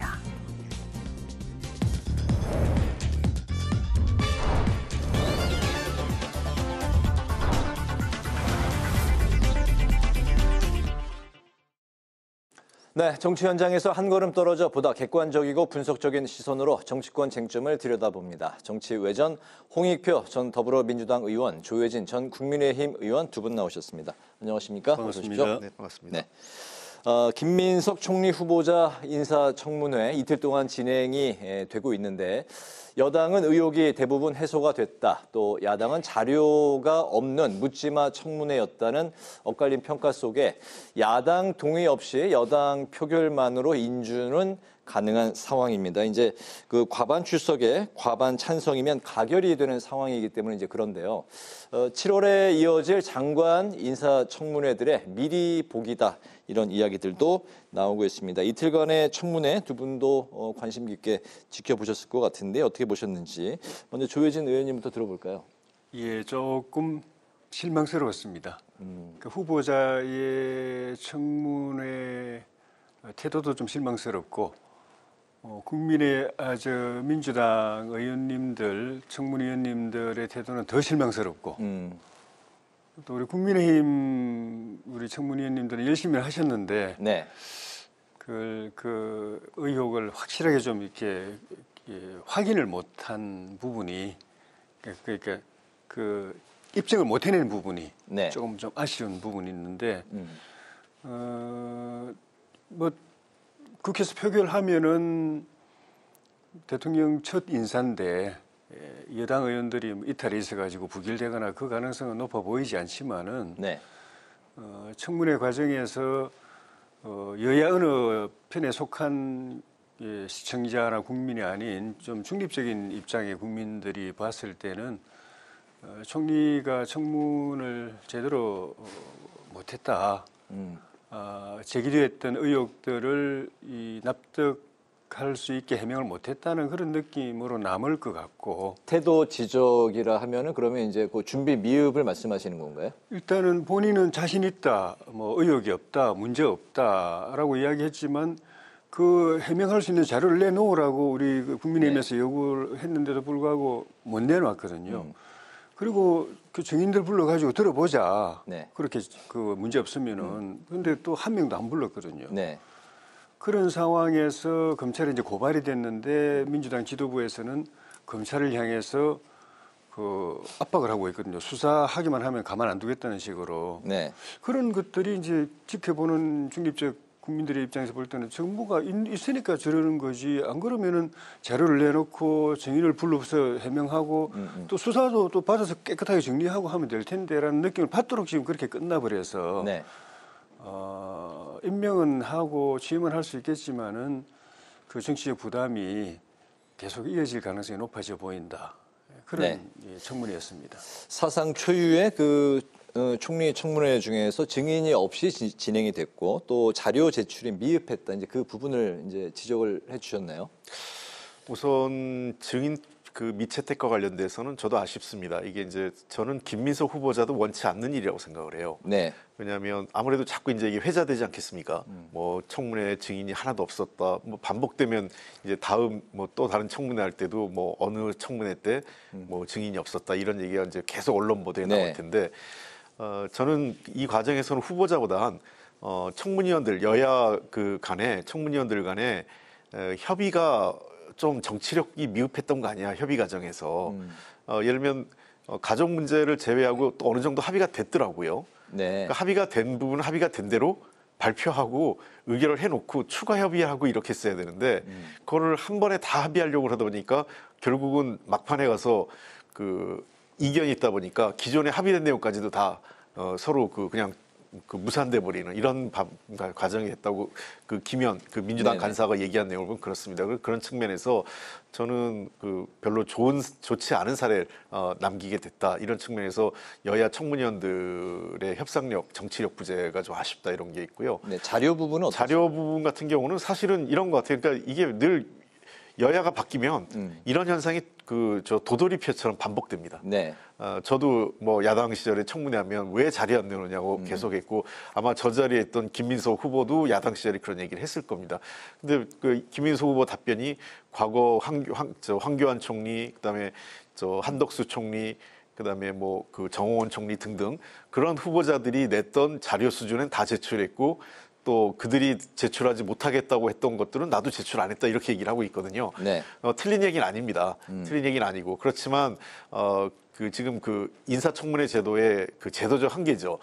네, 정치 현장에서 한 걸음 떨어져 보다 객관적이고 분석적인 시선으로 정치권 쟁점을 들여다봅니다. 정치 외전 홍익표 전 더불어민주당 의원, 조혜진 전 국민의힘 의원 두 분 나오셨습니다. 안녕하십니까? 반갑습니다. 네, 반갑습니다. 네. 김민석 총리 후보자 인사청문회 이틀 동안 진행이 되고 있는데 여당은 의혹이 대부분 해소가 됐다. 또 야당은 자료가 없는 묻지마 청문회였다는 엇갈린 평가 속에 야당 동의 없이 여당 표결만으로 인준은 가능한 상황입니다. 이제 그 과반 출석에 과반 찬성이면 가결이 되는 상황이기 때문에 이제 그런데요. 7월에 이어질 장관 인사청문회들의 미리 보기다. 이런 이야기들도 나오고 있습니다. 이틀간의 청문회 두 분도 관심 깊게 지켜보셨을 것 같은데 어떻게 보셨는지 먼저 조혜진 의원님부터 들어볼까요? 예, 조금 실망스러웠습니다. 그 후보자의 청문회 태도도 좀 실망스럽고 국민의 민주당 의원님들, 청문위원님들의 태도는 더 실망스럽고 또 우리 국민의힘 우리 청문위원님들은 열심히 하셨는데 네. 그 의혹을 확실하게 좀 이렇게 확인을 못한 부분이 그러니까 그 입증을 못 해내는 부분이 네. 조금 좀 아쉬운 부분이 있는데 뭐 국회에서 표결하면은 대통령 첫 인사인데 여당 의원들이 이탈이 있어가지고 부결되거나 그 가능성은 높아 보이지 않지만은 네. 청문회 과정에서 여야 어느 편에 속한 시청자나 국민이 아닌 좀 중립적인 입장의 국민들이 봤을 때는 총리가 청문을 제대로 못했다. 제기되었던 의혹들을 납득할 수 있게 해명을 못했다는 그런 느낌으로 남을 것 같고. 태도 지적이라 하면은 그러면 이제 그 준비 미흡을 말씀하시는 건가요? 일단은 본인은 자신 있다, 뭐 의혹이 없다, 문제 없다라고 이야기했지만 그 해명할 수 있는 자료를 내놓으라고 우리 국민의힘에서 요구를 했는데도 불구하고 못 내놓았거든요. 그리고 그 증인들 불러가지고 들어보자. 네. 그렇게 그 문제 없으면은. 근데 또 한 명도 안 불렀거든요. 네. 그런 상황에서 검찰이 이제 고발이 됐는데 민주당 지도부에서는 검찰을 향해서 그 압박을 하고 있거든요. 수사하기만 하면 가만 안 두겠다는 식으로. 네. 그런 것들이 이제 지켜보는 중립적 국민들의 입장에서 볼 때는 정부가 있으니까 저러는 거지. 안 그러면은 자료를 내놓고 증인을 불러서 해명하고 또 수사도 또 받아서 깨끗하게 정리하고 하면 될 텐데라는 느낌을 받도록 지금 그렇게 끝나버려서 네. 임명은 하고 취임은 할 수 있겠지만은 그 정치적 부담이 계속 이어질 가능성이 높아져 보인다. 그런 청문회였습니다. 사상 초유의 그 총리 청문회 중에서 증인이 없이 진행이 됐고 또 자료 제출이 미흡했다. 이제 그 부분을 이제 지적을 해주셨나요? 우선 증인 그 미채택과 관련돼서는 저도 아쉽습니다. 이게 이제 저는 김민석 후보자도 원치 않는 일이라고 생각을 해요. 네. 왜냐하면 아무래도 자꾸 이제 이게 회자되지 않겠습니까? 뭐 청문회 증인이 하나도 없었다. 뭐 반복되면 이제 다음 뭐 또 다른 청문회 할 때도 뭐 어느 청문회 때 뭐 증인이 없었다 이런 얘기가 이제 계속 언론 보도에 나올 텐데 저는 이 과정에서는 후보자보다 청문위원들 여야 그 간에 청문위원들 간에 협의가 좀 정치력이 미흡했던 거 아니야 협의 과정에서 예를 들면 가족 문제를 제외하고 또 어느 정도 합의가 됐더라고요. 네. 그러니까 합의가 된 부분은 합의가 된 대로 발표하고 의결을 해놓고 추가 협의하고 이렇게 했어야 되는데 그거를 한 번에 다 합의하려고 하다 보니까 결국은 막판에 가서 그 이견이 있다 보니까 기존에 합의된 내용까지도 다 서로 그냥 그 무산돼 버리는 이런 과정이 됐다고 그 김현 그 민주당 네네. 간사가 얘기한 내용을 보면 그렇습니다. 그런 측면에서 저는 그 별로 좋지 않은 사례를 남기게 됐다 이런 측면에서 여야 청문위원들의 협상력, 정치력 부재가 좀 아쉽다 이런 게 있고요. 네, 자료 부분은 어떻습니까? 자료 부분 같은 경우는 사실은 이런 것 같아요. 그러니까 이게 늘 여야가 바뀌면 이런 현상이 저 도돌이표처럼 반복됩니다. 네. 저도 뭐 야당 시절에 청문회 하면 왜 자리 안 내놓냐고 계속했고 아마 저 자리에 있던 김민석 후보도 야당 시절에 그런 얘기를 했을 겁니다. 근데 그 김민석 후보 답변이 과거 황교안 총리, 그다음에 한덕수 총리, 그다음에 뭐 그 정호원 총리 등등 그런 후보자들이 냈던 자료 수준은 다 제출했고 또 그들이 제출하지 못하겠다고 했던 것들은 나도 제출 안 했다 이렇게 얘기를 하고 있거든요. 네. 틀린 얘기는 아닙니다. 틀린 얘기는 아니고 그렇지만 지금 그 인사청문회 제도의 그 제도적 한계죠.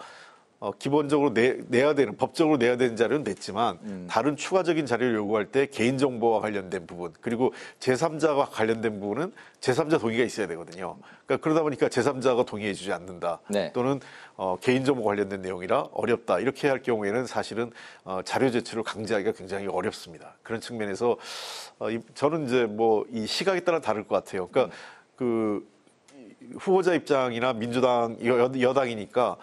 기본적으로 내야 되는 법적으로 내야 되는 자료는 냈지만 다른 추가적인 자료를 요구할 때 개인정보와 관련된 부분 그리고 제3자와 관련된 부분은 제3자 동의가 있어야 되거든요. 그러니까 그러다 보니까 제3자가 동의해주지 않는다. 네. 또는 개인정보 관련된 내용이라 어렵다. 이렇게 할 경우에는 사실은 자료 제출을 강제하기가 굉장히 어렵습니다. 그런 측면에서 저는 이제 뭐 이 시각에 따라 다를 것 같아요. 그러니까 그 후보자 입장이나 민주당 여당이니까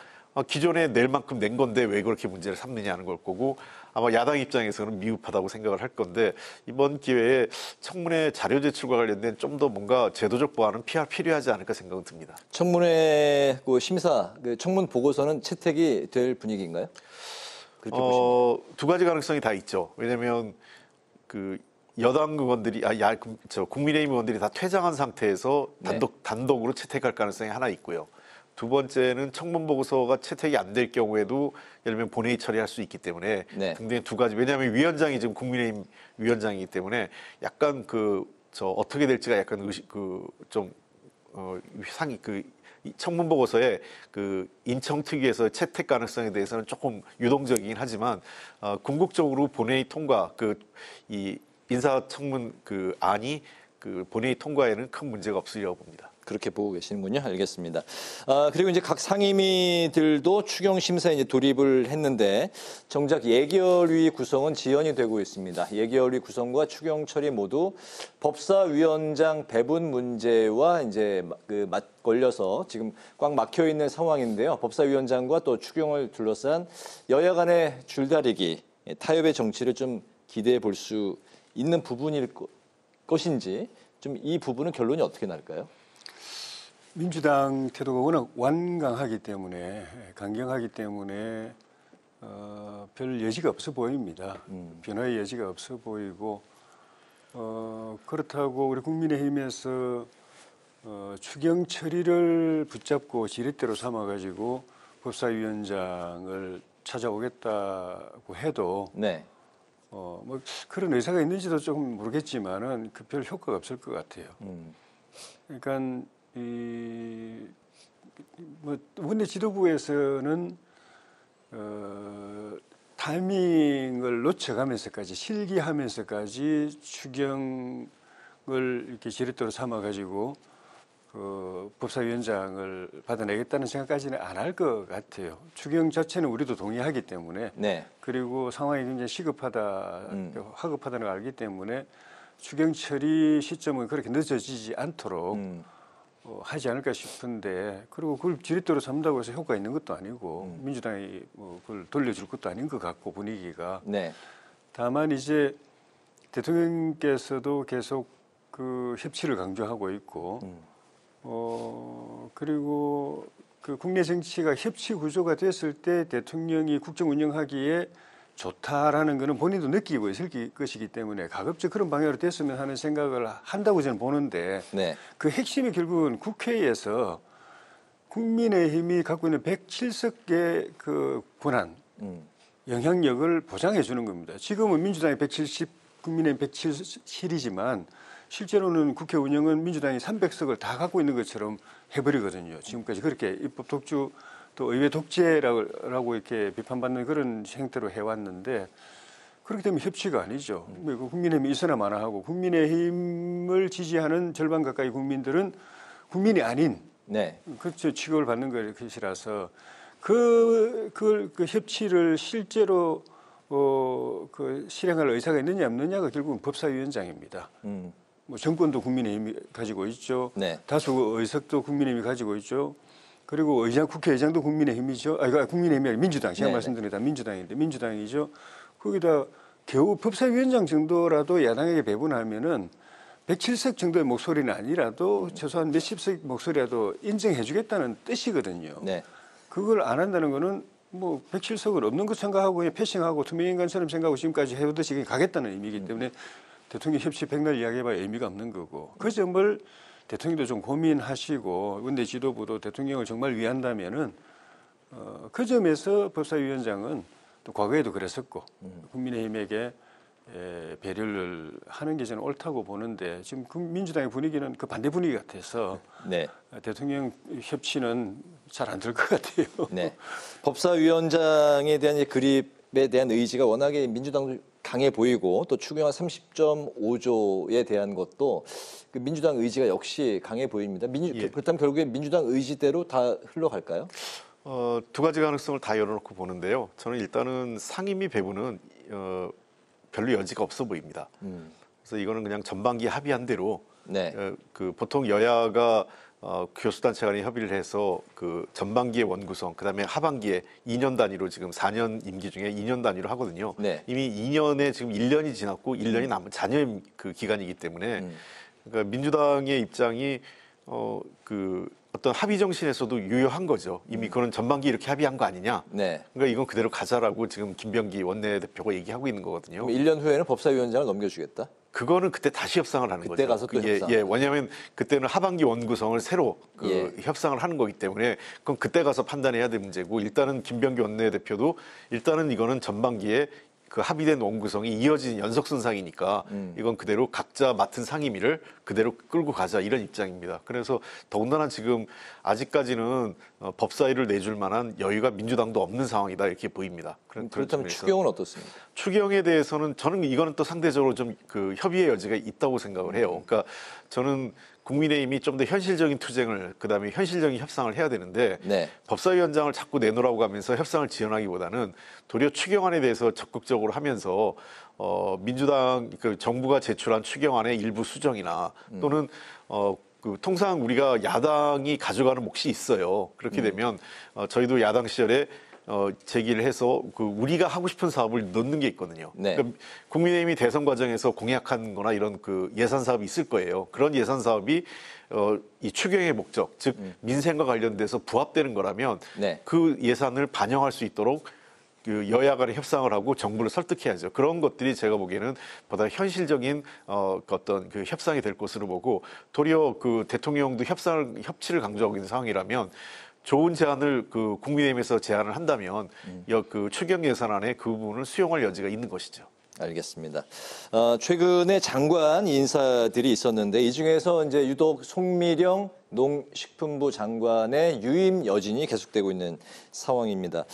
기존에 낼 만큼 낸 건데 왜 그렇게 문제를 삼느냐는 걸 거고 아마 야당 입장에서는 미흡하다고 생각을 할 건데 이번 기회에 청문회 자료 제출과 관련된 좀 더 뭔가 제도적 보완은 필요하지 않을까 생각은 듭니다. 청문회 그 심사, 그 청문 보고서는 채택이 될 분위기인가요? 그렇게 보시나요? 두 가지 가능성이 다 있죠. 왜냐하면 그 여당 의원들이 국민의힘 의원들이 다 퇴장한 상태에서 단독으로 채택할 가능성이 하나 있고요. 두 번째는 청문 보고서가 채택이 안 될 경우에도 예를 들면 본회의 처리할 수 있기 때문에 등등의 두 가지. 왜냐하면 위원장이 지금 국민의힘 위원장이기 때문에 약간 어떻게 될지가 약간 이 청문 보고서에 그 인청특위에서 채택 가능성에 대해서는 조금 유동적이긴 하지만 궁극적으로 본회의 통과 이 인사청문 그 안이 그 본회의 통과에는 큰 문제가 없으리라고 봅니다. 그렇게 보고 계시는군요. 알겠습니다. 그리고 이제 각 상임위들도 추경 심사에 이제 돌입을 했는데 정작 예결위 구성은 지연이 되고 있습니다. 예결위 구성과 추경 처리 모두 법사위원장 배분 문제와 이제 걸려서 지금 꽉 막혀 있는 상황인데요. 법사위원장과 또 추경을 둘러싼 여야 간의 줄다리기, 타협의 정치를 좀 기대해 볼 수 있는 부분일 것인지 좀 이 부분은 결론이 어떻게 날까요? 민주당 태도가 워낙 완강하기 때문에 강경하기 때문에 별 여지가 없어 보입니다. 변화의 여지가 없어 보이고 그렇다고 우리 국민의힘에서 추경 처리를 붙잡고 지렛대로 삼아가지고 법사위원장을 찾아오겠다고 해도 뭐 그런 의사가 있는지도 조금 모르겠지만은 그 별 효과가 없을 것 같아요. 그러니까 뭐 원내 지도부에서는 타이밍을 놓쳐가면서까지 실기하면서까지 추경을 이렇게 지렛대로 삼아가지고 법사위원장을 받아내겠다는 생각까지는 안 할 것 같아요. 추경 자체는 우리도 동의하기 때문에 그리고 상황이 굉장히 하급하다는 걸 알기 때문에 추경 처리 시점은 그렇게 늦어지지 않도록 하지 않을까 싶은데 그리고 그걸 지렛대로 삼다고 해서 효과 있는 것도 아니고 민주당이 뭐 그걸 돌려줄 것도 아닌 것 같고 분위기가 다만 이제 대통령께서도 계속 그 협치를 강조하고 있고 그리고 그 국내 정치가 협치 구조가 됐을 때 대통령이 국정 운영하기에 좋다라는 것은 본인도 느끼고 있을 것이기 때문에 가급적 그런 방향으로 됐으면 하는 생각을 한다고 저는 보는데 그 핵심이 결국은 국회에서 국민의힘이 갖고 있는 107석의 그 권한, 영향력을 보장해 주는 겁니다. 지금은 민주당이 170, 국민의힘 107이지만 실제로는 국회 운영은 민주당이 300석을 다 갖고 있는 것처럼 해버리거든요. 지금까지 그렇게 입법 독주 또 의회 독재라고 이렇게 비판받는 그런 형태로 해왔는데 그렇기 때문에 협치가 아니죠. 국민의힘이 있으나 마나 하고 국민의힘을 지지하는 절반 가까이 국민들은 국민이 아닌 그렇죠. 취급을 받는 것이라서 그 협치를 실제로 그 실행할 의사가 있느냐 없느냐가 결국은 법사위원장입니다. 뭐 정권도 국민의힘이 가지고 있죠. 다수 의석도 국민의힘이 가지고 있죠. 그리고 국회의장도 국민의힘이죠. 국민의힘이 아니라 민주당. 제가 말씀드린 다 민주당인데 민주당이죠. 거기다 겨우 법사위원장 정도라도 야당에게 배분하면은 107석 정도의 목소리는 아니라도 최소한 몇십 석 목소리라도 인정해 주겠다는 뜻이거든요. 그걸 안 한다는 거는 뭐 107석은 없는 것 생각하고 그냥 패싱하고 투명인간처럼 생각하고 지금까지 해오듯이 가겠다는 의미이기 때문에 대통령 협치 백날 이야기해봐야 의미가 없는 거고 그 점을 대통령도 좀 고민하시고 원내 지도부도 대통령을 정말 위한다면은 그 점에서 법사위원장은 또 과거에도 그랬었고 국민의힘에게 배려를 하는 게 저는 옳다고 보는데 지금 민주당의 분위기는 그 반대 분위기 같아서 네. 대통령 협치는 잘 안 될 것 같아요. 네. 법사위원장에 대한 그립에 대한 의지가 워낙에 민주당도 강해 보이고 또 추경안 30.5조에 대한 것도 그 민주당 의지가 역시 강해 보입니다. 그렇다면 결국에 민주당 의지대로 다 흘러갈까요? 두 가지 가능성을 다 열어놓고 보는데요. 저는 일단은 상임위 배분은 별로 여지가 없어 보입니다. 그래서 이거는 그냥 전반기 합의한 대로 네. 그 보통 여야가 교수단체 간에 협의를 해서 그 전반기의 원구성, 그다음에 하반기에 2년 단위로 지금 4년 임기 중에 2년 단위로 하거든요. 네. 이미 2년에 지금 1년이 지났고 1년이 남은 잔여 그 기간이기 때문에 그러니까 민주당의 입장이 그 어떤 합의 정신에서도 유효한 거죠. 이미 그건 전반기 이렇게 합의한 거 아니냐. 네. 그러니까 이건 그대로 가자라고 지금 김병기 원내대표가 얘기하고 있는 거거든요. 1년 후에는 법사위원장을 넘겨주겠다? 그거는 그때 다시 협상을 하는 그때 거죠. 가서 또 협상. 왜냐하면 그때는 하반기 원구성을 새로 협상을 하는 거기 때문에 그건 그때 가서 판단해야 될 문제고 일단은 김병기 원내대표도 일단은 이거는 전반기에 그 합의된 원구성이 이어진 연속선상이니까 이건 그대로 각자 맡은 상임위를 그대로 끌고 가자 이런 입장입니다. 그래서 더군다나 지금 아직까지는 법사위를 내줄 만한 여유가 민주당도 없는 상황이다 이렇게 보입니다. 그렇다면 추경은 어떻습니까? 추경에 대해서는 저는 이거는 또 상대적으로 좀 그 협의의 여지가 있다고 생각을 해요. 그러니까 저는 국민의힘이 좀 더 현실적인 투쟁을 그다음에 현실적인 협상을 해야 되는데 네. 법사위원장을 자꾸 내놓으라고 하면서 협상을 지연하기보다는 도리어 추경안에 대해서 적극적으로 하면서 민주당 그 정부가 제출한 추경안의 일부 수정이나 또는 그 통상 우리가 야당이 가져가는 몫이 있어요. 그렇게 되면 저희도 야당 시절에 제기를 해서 그 우리가 하고 싶은 사업을 넣는 게 있거든요. 네. 그러니까 국민의힘이 대선 과정에서 공약한 거나 이런 그 예산 사업이 있을 거예요. 그런 예산 사업이 이 추경의 목적, 즉 민생과 관련돼서 부합되는 거라면 네. 그 예산을 반영할 수 있도록 그 여야 간에 협상을 하고 정부를 설득해야죠. 그런 것들이 제가 보기에는 보다 현실적인 어떤 그 협상이 될 것으로 보고 도리어 그 대통령도 협치를 강조하고 있는 상황이라면 좋은 제안을 그 국민의힘에서 제안을 한다면 그 추경 예산안에 그 부분을 수용할 여지가 있는 것이죠. 알겠습니다. 최근에 장관 인사들이 있었는데 이 중에서 이제 유독 송미령 농식품부 장관의 유임 여진이 계속되고 있는 상황입니다.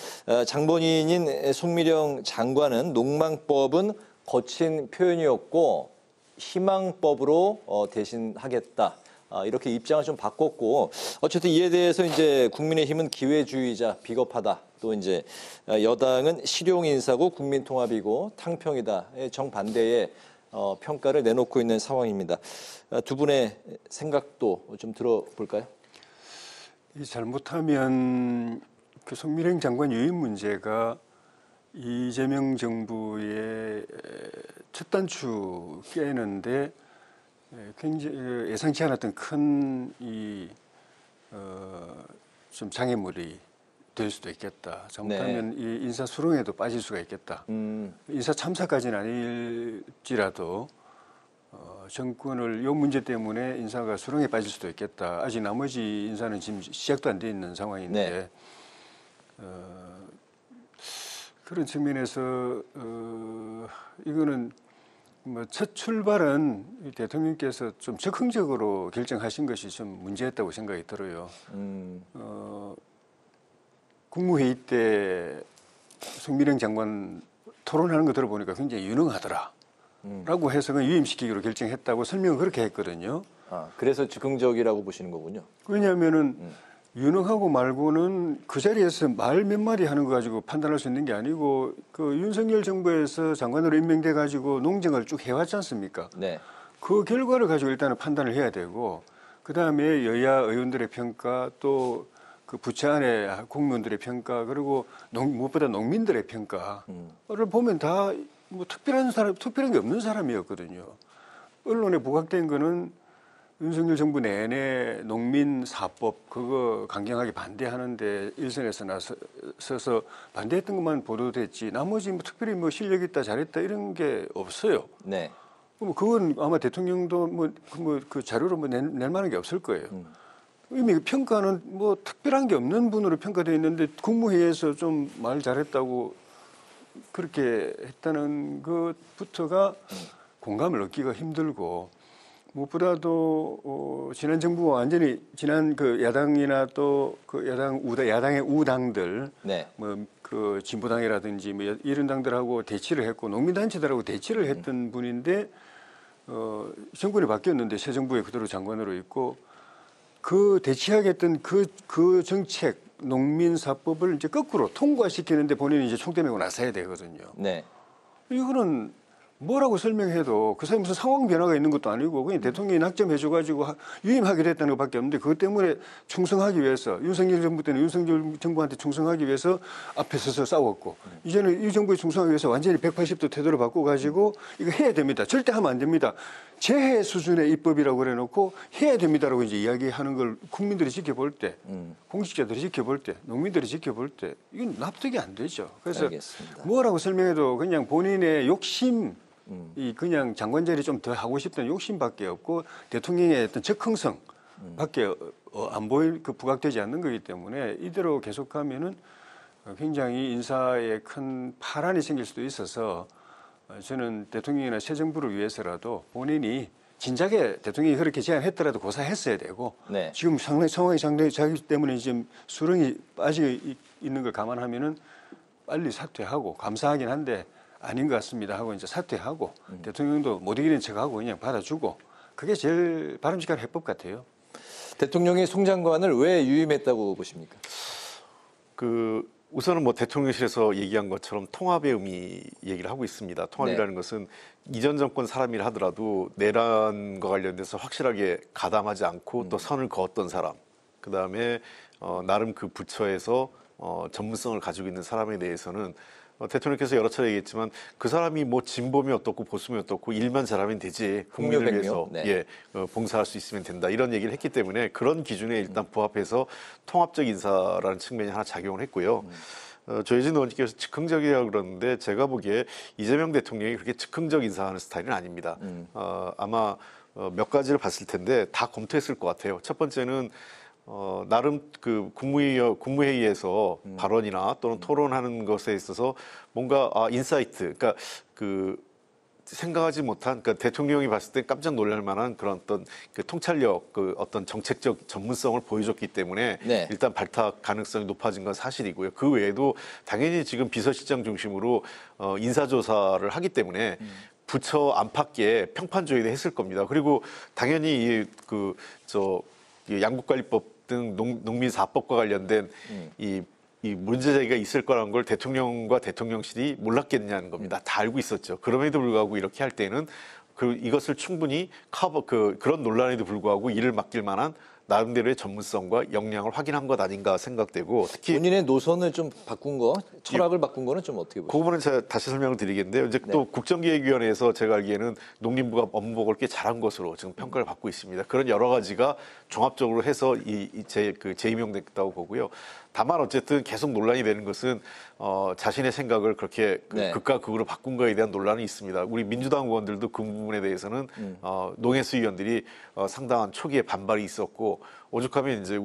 장본인인 송미령 장관은 농망법은 거친 표현이었고 희망법으로 대신하겠다. 이렇게 입장을 좀 바꿨고 어쨌든 이에 대해서 이제 국민의힘은 기회주의자 비겁하다. 또 이제 여당은 실용 인사고 국민통합이고 탕평이다. 정반대의 평가를 내놓고 있는 상황입니다. 두 분의 생각도 좀 들어볼까요? 잘못하면 그 송미령 장관 유임 문제가 이재명 정부의 첫 단추 깨는데 굉장히 예상치 않았던 큰 좀 장애물이 될 수도 있겠다. 잘못하면 이 인사 수렁에도 빠질 수가 있겠다. 인사 참사까지는 아닐지라도 정권을 이 문제 때문에 인사가 수렁에 빠질 수도 있겠다. 아직 나머지 인사는 지금 시작도 안 돼 있는 상황인데 그런 측면에서 이거는 뭐 첫 출발은 대통령께서 좀 적극적으로 결정하신 것이 좀 문제였다고 생각이 들어요. 국무회의 때 송미령 장관 토론하는 거 들어보니까 굉장히 유능하더라. 라고 해서 유임시키기로 결정했다고 설명을 그렇게 했거든요. 그래서 즉흥적이라고 보시는 거군요. 왜냐하면은 유능하고 말고는 그 자리에서 말 몇 마디 하는 거 가지고 판단할 수 있는 게 아니고 그 윤석열 정부에서 장관으로 임명돼 가지고 농정을 쭉 해왔지 않습니까? 네. 그 결과를 가지고 일단은 판단을 해야 되고 그 다음에 여야 의원들의 평가 또 그 부처 안에 공무원들의 평가 그리고 무엇보다 농민들의 평가를 보면 다 뭐 특별한 게 없는 사람이었거든요. 언론에 부각된 거는 윤석열 정부 내내 농민 사법 그거 강경하게 반대하는데 일선에서 나서서 반대했던 것만 보도됐지 나머지 뭐 특별히 뭐 실력 있다 잘했다 이런 게 없어요. 네. 그럼 그건 아마 대통령도 그 자료로 낼 만한 게 없을 거예요. 이미 평가는 뭐 특별한 게 없는 분으로 평가되어 있는데 국무회의에서 좀 말 잘했다고 그렇게 했다는 것부터가 공감을 얻기가 힘들고 무엇보다도 지난 정부가 완전히 지난 그 야당이나 또 그 야당의 우당들 네. 뭐 그 진보당이라든지 뭐 이런 당들하고 대치를 했고 농민단체들하고 대치를 했던 분인데 정권이 바뀌었는데 새 정부에 그대로 장관으로 있고 그 대치하겠던 그 정책 농민사법을 이제 거꾸로 통과시키는데 본인이 이제 총대 메고 나서야 되거든요. 네. 이거는 뭐라고 설명해도 그 사람이 무슨 상황 변화가 있는 것도 아니고 그냥 대통령이 낙점해줘가지고 유임하기로 했다는 것밖에 없는데 그것 때문에 충성하기 위해서 윤석열 정부 때는 윤석열 정부한테 충성하기 위해서 앞에 서서 싸웠고 이제는 이 정부에 충성하기 위해서 완전히 180도 태도를 바꿔가지고 이거 해야 됩니다. 절대 하면 안 됩니다. 재해 수준의 입법이라고 그래놓고 해야 됩니다라고 이제 이야기하는 걸 국민들이 지켜볼 때, 공직자들이 지켜볼 때, 농민들이 지켜볼 때 이건 납득이 안 되죠. 그래서 알겠습니다. 뭐라고 설명해도 그냥 본인의 욕심 이 그냥 장관 자리 좀 더 하고 싶다는 욕심밖에 없고 대통령의 어떤 적흥성밖에 안 보일 그 부각되지 않는 거기 때문에 이대로 계속하면은 굉장히 인사에 큰 파란이 생길 수도 있어서 저는 대통령이나 새 정부를 위해서라도 본인이 진작에 대통령이 그렇게 제안했더라도 고사했어야 되고 네. 지금 상황이 상당히 자기 때문에 지금 수렁이 빠져 있는 걸 감안하면은 빨리 사퇴하고 감사하긴 한데. 아닌 것 같습니다 하고 이제 사퇴하고 대통령도 못 이기는 척하고 그냥 받아주고 그게 제일 바람직한 해법 같아요. 대통령이 송 장관을 왜 유임했다고 보십니까? 우선은 뭐 대통령실에서 얘기한 것처럼 통합의 의미 얘기를 하고 있습니다. 통합이라는 것은 이전 정권 사람이라 하더라도 내란과 관련돼서 확실하게 가담하지 않고 또 선을 그었던 사람, 그 다음에 나름 그 부처에서 전문성을 가지고 있는 사람에 대해서는 대통령께서 여러 차례 얘기했지만 그 사람이 뭐 진보면 어떻고 보수면 어떻고 일만 잘하면 되지 국민을 위해서 네. 봉사할 수 있으면 된다 이런 얘기를 했기 때문에 그런 기준에 일단 부합해서 통합적 인사라는 측면이 하나 작용을 했고요. 조혜진 의원님께서 즉흥적이라고 그러는데 제가 보기에 이재명 대통령이 그렇게 즉흥적 인사하는 스타일은 아닙니다. 아마 몇 가지를 봤을 텐데 다 검토했을 것 같아요. 첫 번째는 나름 그 국무회의에서 발언이나 또는 토론하는 것에 있어서 뭔가 인사이트, 그러니까 그 생각하지 못한, 그러니까 대통령이 봤을 때 깜짝 놀랄 만한 그런 어떤 그 통찰력, 그 어떤 정책적 전문성을 보여줬기 때문에 네. 일단 발탁 가능성이 높아진 건 사실이고요. 그 외에도 당연히 지금 비서실장 중심으로 인사조사를 하기 때문에 부처 안팎에 평판조회도 했을 겁니다. 그리고 당연히 양국관리법 등 농민사법과 관련된 이 문제 제기가 있을 거라는 걸 대통령과 대통령실이 몰랐겠냐는 겁니다. 다 알고 있었죠. 그럼에도 불구하고 이렇게 할 때는 이것을 충분히 그런 논란에도 불구하고 이를 맡길 만한 나름대로의 전문성과 역량을 확인한 것 아닌가 생각되고 특히 본인의 노선을 좀 바꾼 거, 철학을 바꾼 거는 좀 어떻게 보세요? 그 부분은 제가 다시 설명을 드리겠는데요. 이제 또 국정기획위원회에서 제가 알기에는 농림부가 업무보고를 꽤 잘한 것으로 지금 평가를 받고 있습니다. 그런 여러 가지가 종합적으로 해서 재임용됐다고 보고요. 다만 어쨌든 계속 논란이 되는 것은 자신의 생각을 그렇게 극과 극으로 바꾼 거에 대한 논란이 있습니다. 우리 민주당 의원들도 그 부분에 대해서는 농해수 의원들이 상당한 초기에 반발이 있었고 오죽하면 이제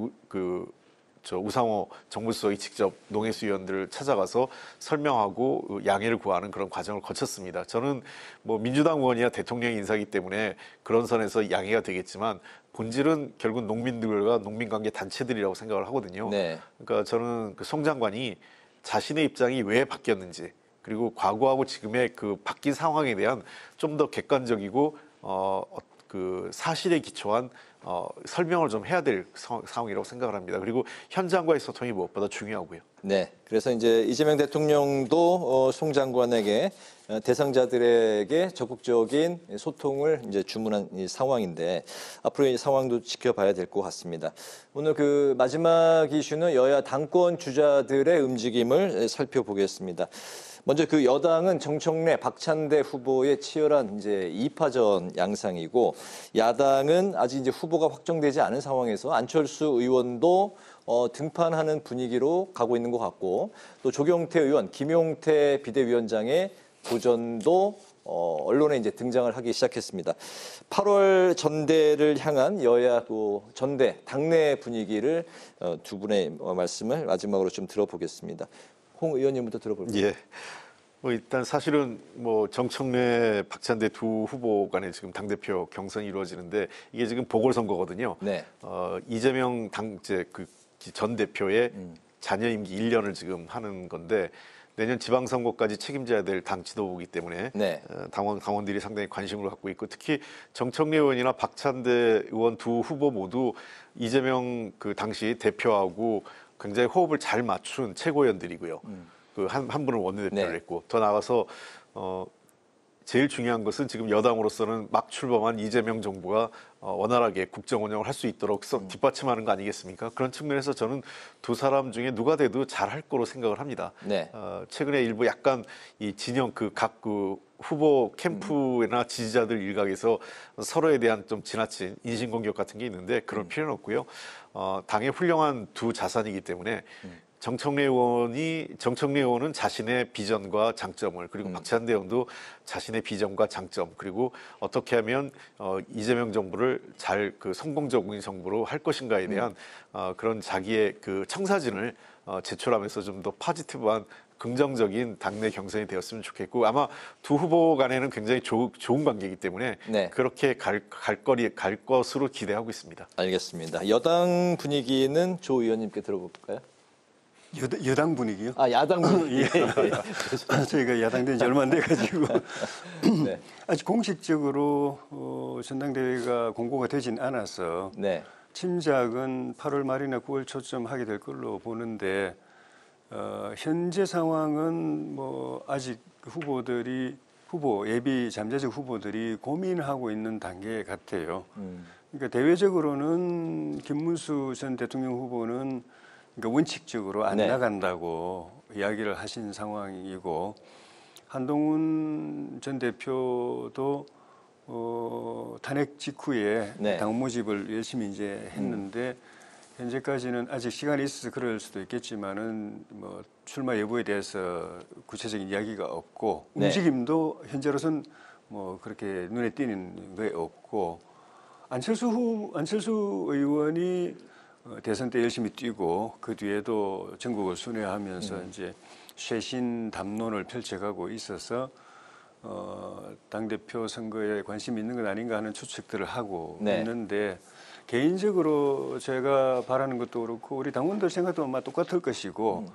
우상호 정무수석이 직접 농해수 의원들을 찾아가서 설명하고 양해를 구하는 그런 과정을 거쳤습니다. 저는 뭐 민주당 의원이야 대통령 인사이기 때문에 그런 선에서 양해가 되겠지만 본질은 결국 농민들과 농민관계 단체들이라고 생각을 하거든요. 네. 그러니까 저는 그 송 장관이 자신의 입장이 왜 바뀌었는지 그리고 과거하고 지금의 그 바뀐 상황에 대한 좀 더 객관적이고 그 사실에 기초한 설명을 좀 해야 될 상황이라고 생각을 합니다. 그리고 현장과의 소통이 무엇보다 중요하고요. 네, 그래서 이제 이재명 대통령도 송 장관에게 대상자들에게 적극적인 소통을 이제 주문한 이 상황인데 앞으로 이 상황도 지켜봐야 될 것 같습니다. 오늘 그 마지막 이슈는 여야 당권 주자들의 움직임을 살펴보겠습니다. 먼저 그 여당은 정청래, 박찬대 후보의 치열한 이제 2파전 양상이고 야당은 아직 이제 후보가 확정되지 않은 상황에서 안철수 의원도 등판하는 분위기로 가고 있는 것 같고 또 조경태 의원, 김용태 비대위원장의 도전도 언론에 이제 등장을 하기 시작했습니다. 8월 전대를 향한 여야 전대 당내 분위기를 두 분의 말씀을 마지막으로 좀 들어보겠습니다. 홍 의원님부터 들어볼까요? 예. 일단 사실은 정청래, 박찬대 두 후보 간에 지금 당대표 경선이 이루어지는데 이게 지금 보궐선거거든요. 네. 이재명 전 대표의 자녀 임기 1년을 지금 하는 건데 내년 지방선거까지 책임져야 될 당 지도부이기 때문에 네. 당원들이 상당히 관심을 갖고 있고 특히 정청래 의원이나 박찬대 의원 두 후보 모두 이재명 당시 대표하고 굉장히 호흡을 잘 맞춘 최고위원들이고요. 한 분은 원내대표를 네. 했고 더 나아가서 제일 중요한 것은 지금 여당으로서는 막 출범한 이재명 정부가 원활하게 국정 운영을 할 수 있도록 뒷받침하는 거 아니겠습니까? 그런 측면에서 저는 두 사람 중에 누가 돼도 잘할 거로 생각을 합니다. 네. 최근에 일부 약간 이 진영 각 후보 캠프나 지지자들 일각에서 서로에 대한 좀 지나친 인신공격 같은 게 있는데 그럴 필요는 없고요. 당의 훌륭한 두 자산이기 때문에 정청래 의원은 자신의 비전과 장점을 그리고 박찬대 의원도 자신의 비전과 장점 그리고 어떻게 하면 이재명 정부를 잘 성공적인 정부로 할 것인가에 대한 그런 자기의 청사진을 제출하면서 좀 더 포지티브한 긍정적인 당내 경선이 되었으면 좋겠고 아마 두 후보 간에는 굉장히 좋은 관계이기 때문에 네. 그렇게 갈 것으로 기대하고 있습니다. 알겠습니다. 여당 분위기는 조 의원님께 들어볼까요? 여당 분위기요? 야당 분위기. 저희가 야당된 지 얼마 안 돼가지고 네. 아직 공식적으로 전당대회가 공고가 되진 않아서 네. 침작은 8월 말이나 9월 초쯤 하게 될 걸로 보는데 현재 상황은 아직 예비 잠재적 후보들이 고민하고 있는 단계 같아요. 그러니까 대외적으로는 김문수 전 대통령 후보는 원칙적으로 안 나간다고 이야기를 하신 상황이고 한동훈 전 대표도 탄핵 직후에 당 모집을 열심히 이제 했는데 현재까지는 아직 시간이 있어서 그럴 수도 있겠지만은 출마 여부에 대해서 구체적인 이야기가 없고 움직임도 현재로선 그렇게 눈에 띄는 게 없고 안철수 의원이 대선 때 열심히 뛰고 그 뒤에도 전국을 순회하면서 이제 쇄신 담론을 펼쳐가고 있어서 당대표 선거에 관심이 있는 건 아닌가 하는 추측들을 하고 있는데 개인적으로 제가 바라는 것도 그렇고 우리 당원들 생각도 아마 똑같을 것이고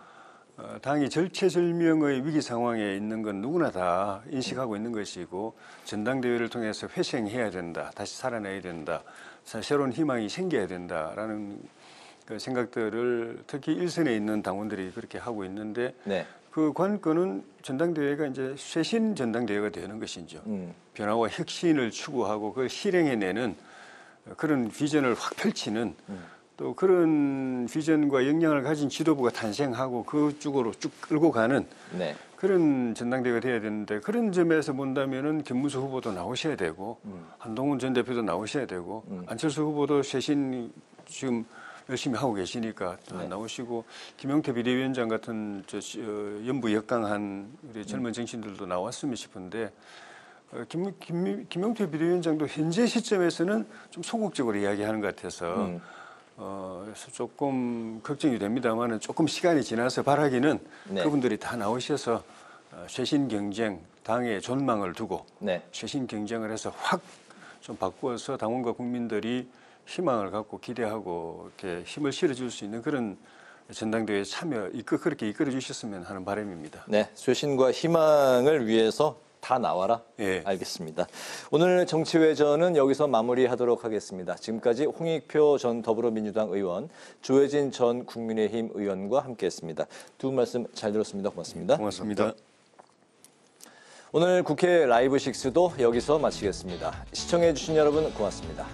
당이 절체절명의 위기 상황에 있는 건 누구나 다 인식하고 있는 것이고 전당대회를 통해서 회생해야 된다. 다시 살아내야 된다. 새로운 희망이 생겨야 된다라는 그 생각들을 특히 일선에 있는 당원들이 그렇게 하고 있는데 그 관건은 전당대회가 이제 쇄신 전당대회가 되는 것이죠. 변화와 혁신을 추구하고 그걸 실행해내는 그런 비전을 확 펼치는 또 그런 비전과 역량을 가진 지도부가 탄생하고 그 쪽으로 쭉 끌고 가는 그런 전당대회가 돼야 되는데 그런 점에서 본다면은 김문수 후보도 나오셔야 되고 한동훈 전 대표도 나오셔야 되고 안철수 후보도 쇄신 지금 열심히 하고 계시니까 나오시고 김용태 비대위원장 같은 연부 역강한 우리 젊은 정치인들도 나왔으면 싶은데 김용태 비대위원장도 현재 시점에서는 좀 소극적으로 이야기하는 것 같아서 조금 걱정이 됩니다만은 조금 시간이 지나서 바라기는 그분들이 다 나오셔서 쇄신 경쟁, 당의 존망을 두고 쇄신 경쟁을 해서 확 좀 바꾸어서 당원과 국민들이 희망을 갖고 기대하고 이렇게 힘을 실어줄 수 있는 그런 전당대회에 그렇게 이끌어 주셨으면 하는 바람입니다. 네, 쇄신과 희망을 위해서 다 나와라. 알겠습니다. 오늘 정치외전은 여기서 마무리하도록 하겠습니다. 지금까지 홍익표 전 더불어민주당 의원, 조혜진 전 국민의힘 의원과 함께했습니다. 두 분 말씀 잘 들었습니다. 고맙습니다. 고맙습니다. 오늘 국회 라이브 6도 여기서 마치겠습니다. 시청해주신 여러분 고맙습니다.